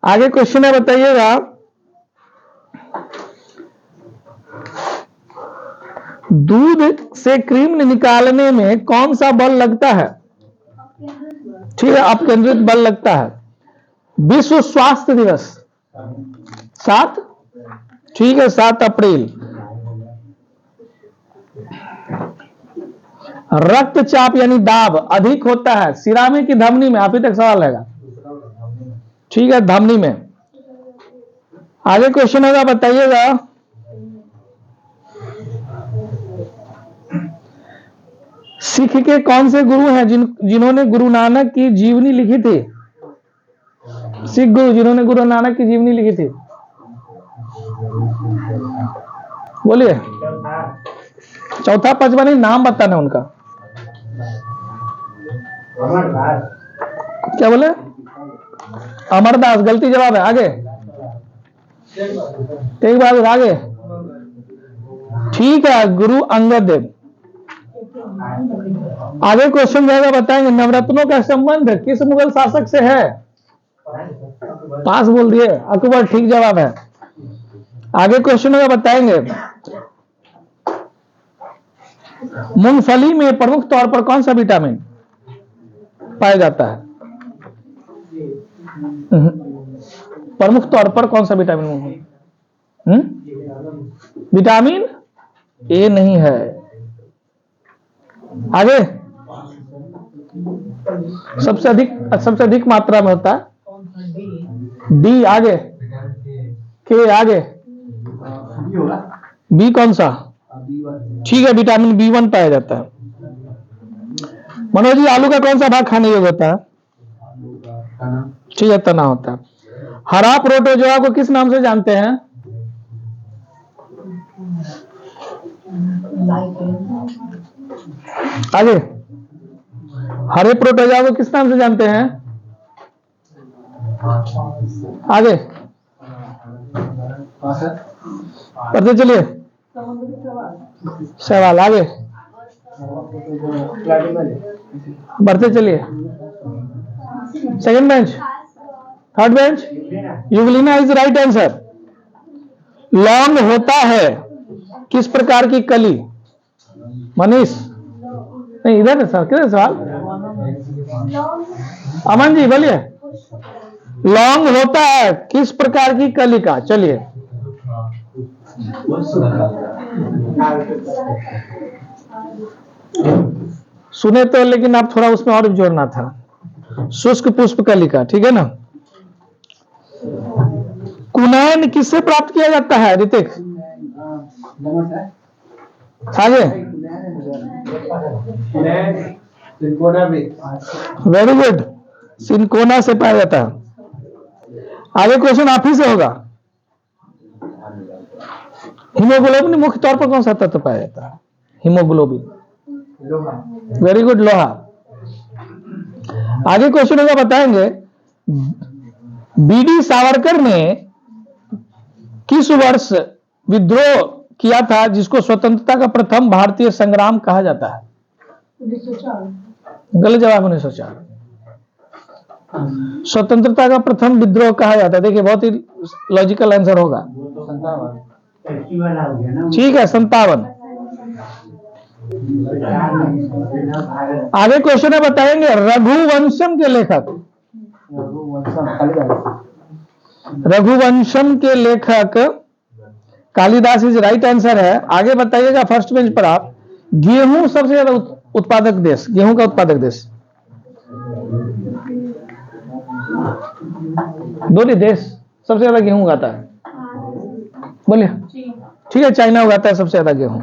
आगे क्वेश्चन है, बताइएगा दूध से क्रीम निकालने में कौन सा बल लगता है? ठीक है, अपकेंद्रित बल लगता है। विश्व स्वास्थ्य दिवस 7, ठीक है, 7 अप्रैल। रक्तचाप यानी दाब अधिक होता है सिरा में कि धमनी में? आप ही तक सवाल रहेगा, ठीक है, धमनी में। आगे क्वेश्चन होगा, बताइएगा सिख के कौन से गुरु हैं जिन्होंने गुरु नानक की जीवनी लिखी थी? सिख गुरु जिन्होंने गुरु नानक की जीवनी लिखी थी, बोलिए। चौथा पांचवा नहीं, नाम बताना उनका। क्या बोले? अमरदास, गलती जवाब है। आगे, तेग बहादुर। आगे, ठीक है, गुरु अंगद देव। आगे क्वेश्चन जाएगा, बताएंगे नवरत्नों का संबंध किस मुगल शासक से है? पास बोल दिए अकबर, ठीक जवाब है। आगे क्वेश्चन होगा, बताएंगे। मूंगफली में प्रमुख तौर पर कौन सा विटामिन पाया जाता है? प्रमुख तौर पर कौन सा विटामिन? विटामिन ए नहीं है। आगे सबसे अधिक मात्रा में होता है डी। आगे के, आगे बी कौन सा? ठीक है, विटामिन B1 पाया जाता है। मनोज जी, आलू का कौन सा भाग खाने योग्य होता है? ठीक है, तना होता है। हरा प्रोटोजोआ को किस नाम से जानते हैं? आगे हरे प्रोटोजोआ को किस नाम से जानते हैं? आगे पढ़ते चलिए, सवाल आगे बढ़ते चलिए। Second bench, third bench, Euglena is right answer. लौंग होता है किस प्रकार की कली? मनीष नहीं, इधर है सर, किधर सवाल? अमन जी बोलिए, लौंग होता है किस प्रकार की कली का? चलिए, सुने तो, लेकिन आप थोड़ा उसमें और जोड़ना था। शुष्क पुष्प कलिका, ठीक है ना। कुनैन किससे प्राप्त किया जाता है ऋतिक? आगे वेरी गुड, सिंकोना से पाया जाता है। आगे क्वेश्चन आप ही से होगा। हीमोग्लोबिन मुख्य तौर पर कौन सा तत्व पाया जाता है? हीमोग्लोबिन, वेरी गुड, लोहा। आगे क्वेश्चन होगा, बताएंगे। बीडी सावरकर ने किस वर्ष विद्रोह किया था जिसको स्वतंत्रता का प्रथम भारतीय संग्राम कहा जाता है? 1904। गलत जवाब, 1904। स्वतंत्रता का प्रथम विद्रोह कहा जाता है। देखिए, बहुत ही लॉजिकल आंसर होगा। ठीक है, 57। आगे क्वेश्चन है, बताएंगे। रघुवंशम के लेखक, रघुवंशम के लेखक कालिदास इज राइट आंसर है। आगे बताइएगा, फर्स्ट पेज पर आप। गेहूं सबसे ज्यादा उत्पादक देश, गेहूं का उत्पादक देश, बोलिए, देश सबसे ज्यादा गेहूं उगाता है, बोलिए। ठीक है, चाइना उगाता है सबसे ज्यादा गेहूं।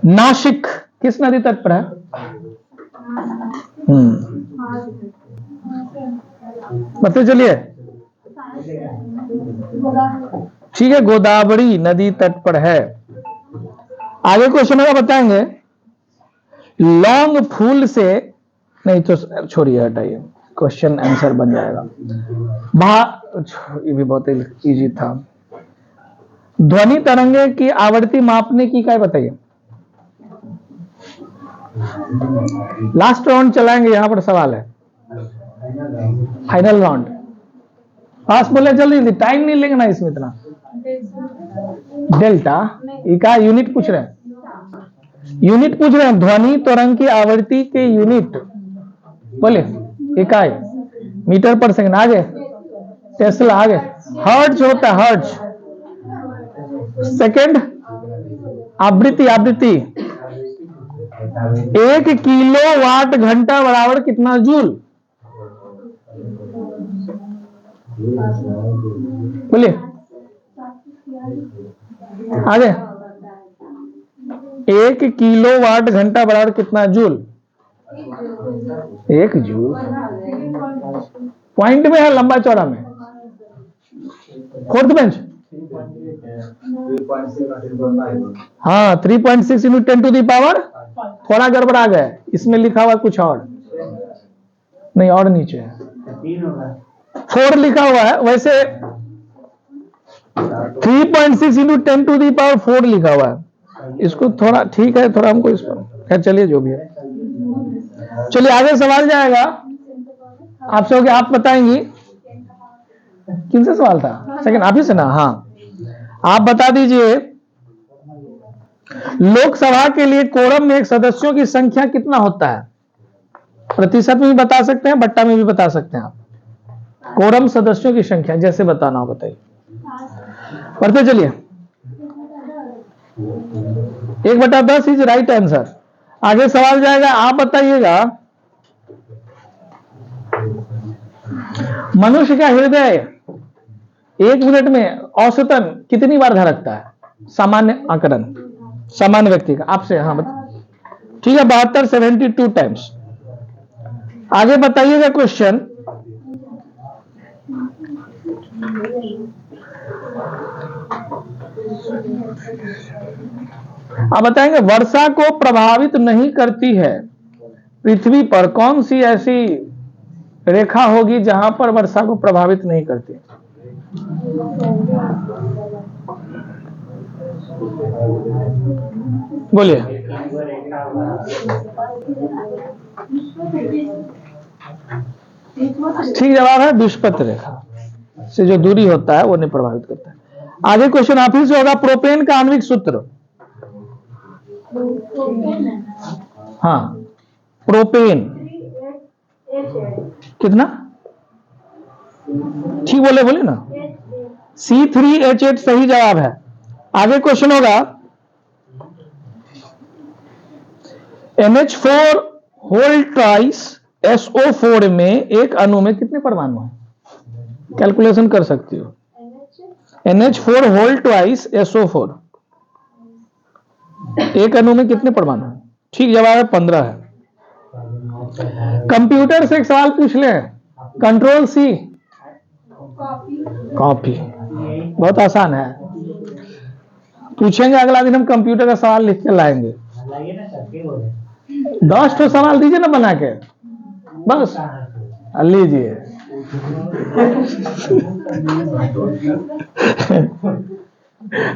नासिक किस नदी तट पर है? बताइए चलिए। ठीक है, गोदावरी नदी तट पर है। आगे क्वेश्चन होगा, बताएंगे। लौंग फूल से, नहीं तो छोड़िए, हटाइए, क्वेश्चन आंसर बन जाएगा। ये भी बहुत इजी था। ध्वनि तरंगे की आवृत्ति मापने की इकाई बताइए। लास्ट राउंड चलाएंगे, यहां पर सवाल है, फाइनल राउंड। पास बोले जल्दी, टाइम नहीं लेंगे ना इसमें इतना। डेल्टा इकाई, यूनिट पूछ रहे हैं, यूनिट पूछ रहे हैं। ध्वनि तरंग की आवृत्ति के यूनिट बोले, इकाई मीटर पर सेकंड। आगे टेस्ला, आगे हर्ट्ज होता है, हर्ट्ज। सेकंड आवृत्ति, आवृत्ति। 1 किलोवाट घंटा बराबर कितना जूल? बोलिए, आगे। 1 किलोवाट घंटा बराबर कितना जूल? 1 जूल। पॉइंट में है, लंबा चौड़ा में। फोर्थ बेंच, हाँ, 3.6 × 10⁻⁴। थोड़ा गड़बड़ा गया, इसमें लिखा हुआ कुछ और नहीं, और नीचे है 4 लिखा हुआ है, वैसे 3.6 × 10⁻⁴ लिखा हुआ है। इसको थोड़ा, ठीक है, थोड़ा हमको इस पर, चलिए जो भी है। चलिए आगे सवाल जाएगा आपसे, हो गया, आप बताएंगी। किनसे सवाल था? सेकंड आप ही से ना? हाँ, आप बता दीजिए लोकसभा के लिए कोरम में एक सदस्यों की संख्या कितना होता है? प्रतिशत में भी बता सकते हैं, बट्टा में भी बता सकते हैं आप। कोरम सदस्यों की संख्या जैसे बताना हो बताइए। पढ़ते चलिए। 1/10 इज राइट आंसर। आगे सवाल जाएगा, आप बताइएगा मनुष्य का हृदय 1 मिनट में औसतन कितनी बार धड़कता है? सामान्य आकलन, सामान्य व्यक्ति का। आपसे हाँ ठीक है, 72 72 टाइम्स। आगे बताइएगा क्वेश्चन, आप बताएंगे वर्षा को प्रभावित नहीं करती है पृथ्वी पर कौन सी ऐसी रेखा होगी जहां पर वर्षा को प्रभावित नहीं करती? बोलिए। ठीक जवाब है विषुवत रेखा से जो दूरी होता है वो नहीं प्रभावित करता है। आगे क्वेश्चन आप ही से होगा, प्रोपेन का आणविक सूत्र। हाँ, प्रोपेन कितना? ठीक बोले बोले ना, C3H8 सही जवाब है। आगे क्वेश्चन होगा, NH4 होल ट्वाइस SO4 में एक अणु में कितने परमाणु हैं? कैलकुलेशन कर सकती हो। NH4 होल ट्वाइस SO4 एक अणु में कितने परमाणु हैं? ठीक जवाब है 15 है। कंप्यूटर से एक सवाल पूछ लें, कंट्रोल C कॉपी, बहुत आसान है। पूछेंगे अगला दिन हम कंप्यूटर का सवाल लिख के लाएंगे। 10 तो सवाल दीजिए ना बना के, बस लीजिए।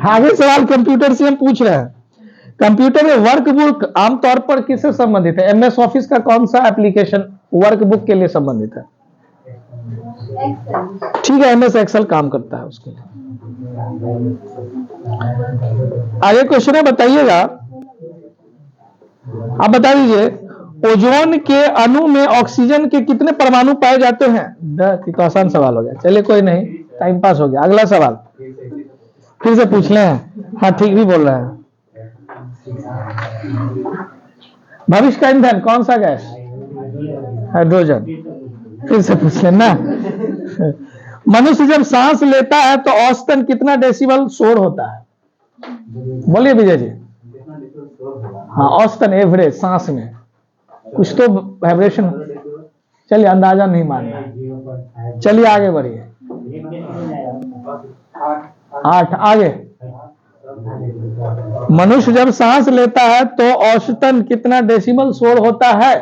आगे सवाल कंप्यूटर से हम पूछ रहे हैं, कंप्यूटर में वर्कबुक आमतौर पर किससे संबंधित है? MS ऑफिस का कौन सा एप्लीकेशन वर्कबुक के लिए संबंधित है? ठीक है, MS एक्सेल काम करता है उसके लिए। आगे क्वेश्चन है, बताइएगा, आप बता दीजिए ओजोन के अणु में ऑक्सीजन के कितने परमाणु पाए जाते हैं? तो आसान सवाल हो गया, चलिए कोई नहीं, टाइम पास हो गया। अगला सवाल फिर से पूछ लें। हाँ ठीक भी बोल रहे हैं। भविष्य का ईंधन कौन सा गैस? हाइड्रोजन। फिर से पूछ लेना। मनुष्य जब सांस लेता है तो औसतन कितना डेसिबल शोर होता है? बोलिए विजय जी। हाँ, औसतन एवरेज सांस में कुछ तो वाइब्रेशन। चलिए अंदाजा नहीं मानना, चलिए आगे बढ़िए। 8 आगे। मनुष्य जब सांस लेता है तो औसतन कितना डेसिबल शोर होता है?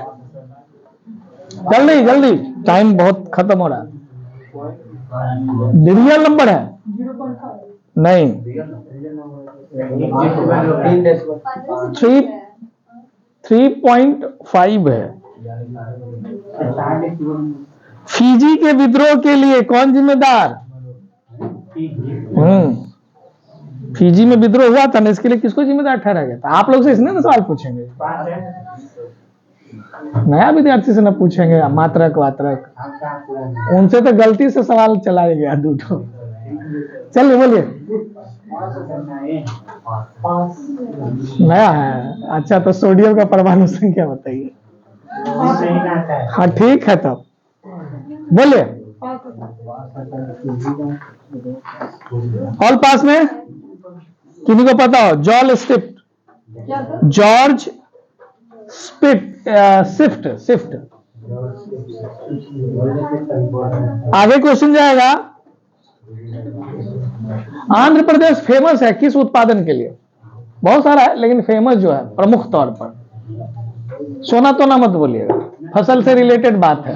जल्दी जल्दी, टाइम बहुत खत्म हो रहा है। रियल नंबर है? नहीं, 3.5 है। फिजी के विद्रोह के लिए कौन जिम्मेदार? फिजी में विद्रोह हुआ था ना, इसके लिए किसको जिम्मेदार ठहराया गया था? आप लोग से इसने ना सवाल पूछेंगे, नया विद्यार्थी से ना पूछेंगे मात्रक वात्रक, उनसे तो गलती से सवाल चलाया गया दूठो। चलिए बोलिए। नया है? अच्छा, तो सोडियम का परमाणु संख्या बताइए। हाँ ठीक है, तब बोलिए। ऑल पास में किन्हीं को पता हो? George Swift. आगे क्वेश्चन जाएगा, आंध्र प्रदेश फेमस है किस उत्पादन के लिए? बहुत सारा है लेकिन फेमस जो है प्रमुख तौर पर, सोना तो ना मत बोलिएगा, फसल से रिलेटेड बात है।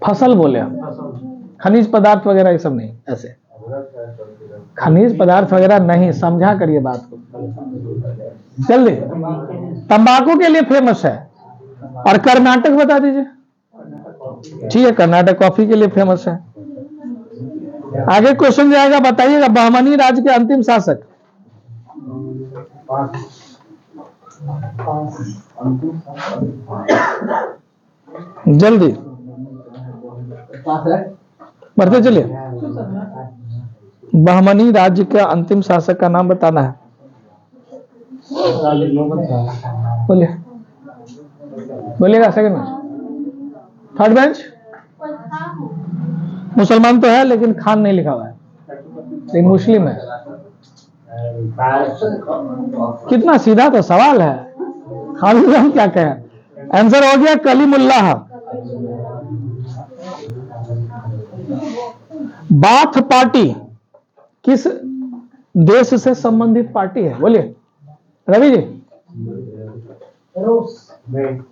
फसल बोले हम, खनिज पदार्थ वगैरह ये सब नहीं। ऐसे खनिज पदार्थ वगैरह नहीं, समझा करिए बात को जल्दी। तंबाकू के लिए फेमस है। और कर्नाटक बता दीजिए। ठीक है, कर्नाटक कॉफी के लिए फेमस है। आगे क्वेश्चन जाएगा, बताइएगा बहमनी राज्य के अंतिम शासक। जल्दी बढ़ते चलिए। बहमनी राज्य के अंतिम शासक का नाम बताना है। बोलिए, बोलिएगा। Second bench, third bench. मुसलमान तो है लेकिन खान नहीं लिखा हुआ है, लेकिन मुस्लिम है। कितना सीधा तो सवाल है, खान हम क्या कहें। आंसर हो गया कलीमुल्लाह। बाथ पार्टी किस देश से संबंधित पार्टी है? बोलिए रवि जी।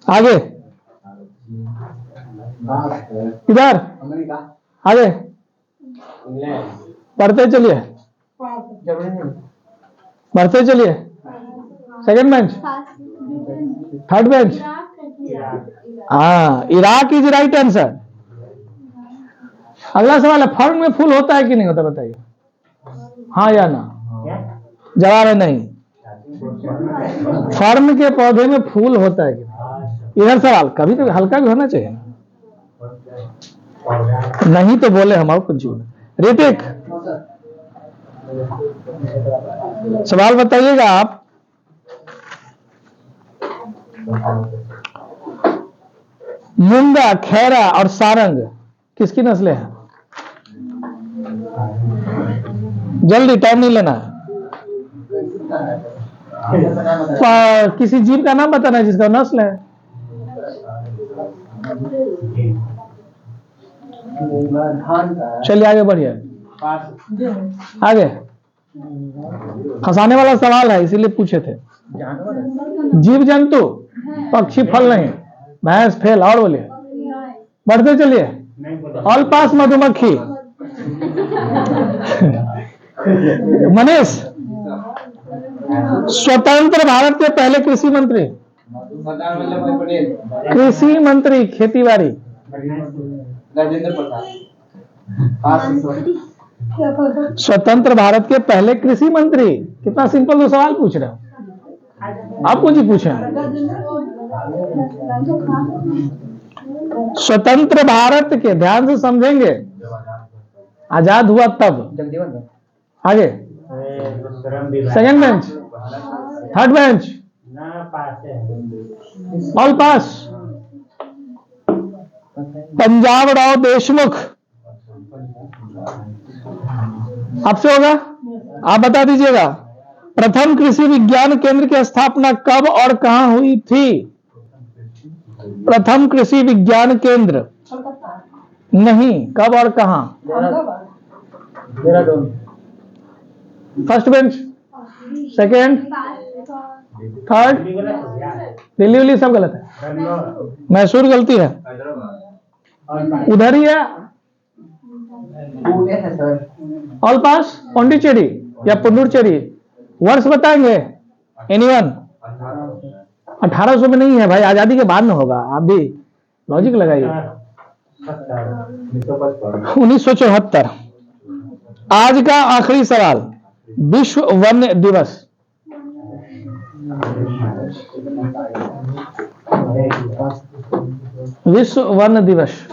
आगे इधर, आगे बढ़ते चलिए, बढ़ते चलिए। Second bench, third bench. हाँ, इराक इज राइट आंसर। अगला सवाल है, फर्न में फूल होता है कि नहीं होता, बताइए। हाँ या ना? जवाब है नहीं। फर्न के पौधे में फूल होता है कि नहीं? इधर सवाल, कभी तो हल्का भी होना चाहिए ना। नहीं तो बोले हम और कुछ बोले। ऋतिक सवाल बताइएगा आप। मुंगा, खैरा और सारंग किसकी नस्लें हैं? जल्दी, टाइम नहीं लेना है। किसी जीव का नाम बताना है जिसका नस्ल है। चलिए आगे बढ़िए, आगे। फंसाने वाला सवाल है इसीलिए पूछे थे। जीव जंतु, पक्षी, फल नहीं, भैंस, फेल। और बोलिए, बढ़ते चलिए। ऑल पास मधुमक्खी। मनीष, स्वतंत्र भारत के पहले कृषि मंत्री। कृषि मंत्री, खेती बाड़ी। राजेंद्र प्रसाद। स्वतंत्र भारत के पहले कृषि मंत्री। कितना सिंपल तो सवाल पूछ रहे हो आप, कुछ ही पूछे। स्वतंत्र भारत के, ध्यान से समझेंगे, आजाद हुआ तब। आगे second bench, third bench, all pass. Punjab Rao Deshmukh. आपसे होगा, आप बता दीजिएगा। प्रथम कृषि विज्ञान केंद्र की स्थापना कब और कहां हुई थी? प्रथम कृषि विज्ञान केंद्र नहीं, कब और कहां? First bench, second, third. Delhi उल्ली सब गलत है, मैसूर गलती है, उधर ही है। ऑल पास, पौंडीचेरी या पुडुचेरी। वर्ष बताएंगे एनीवन? 1800 में नहीं है भाई, आजादी के बाद में होगा। आप भी लॉजिक लगाइए। 1974। आज का आखिरी सवाल, विश्व वन्य दिवस। विश्व वन्य दिवस।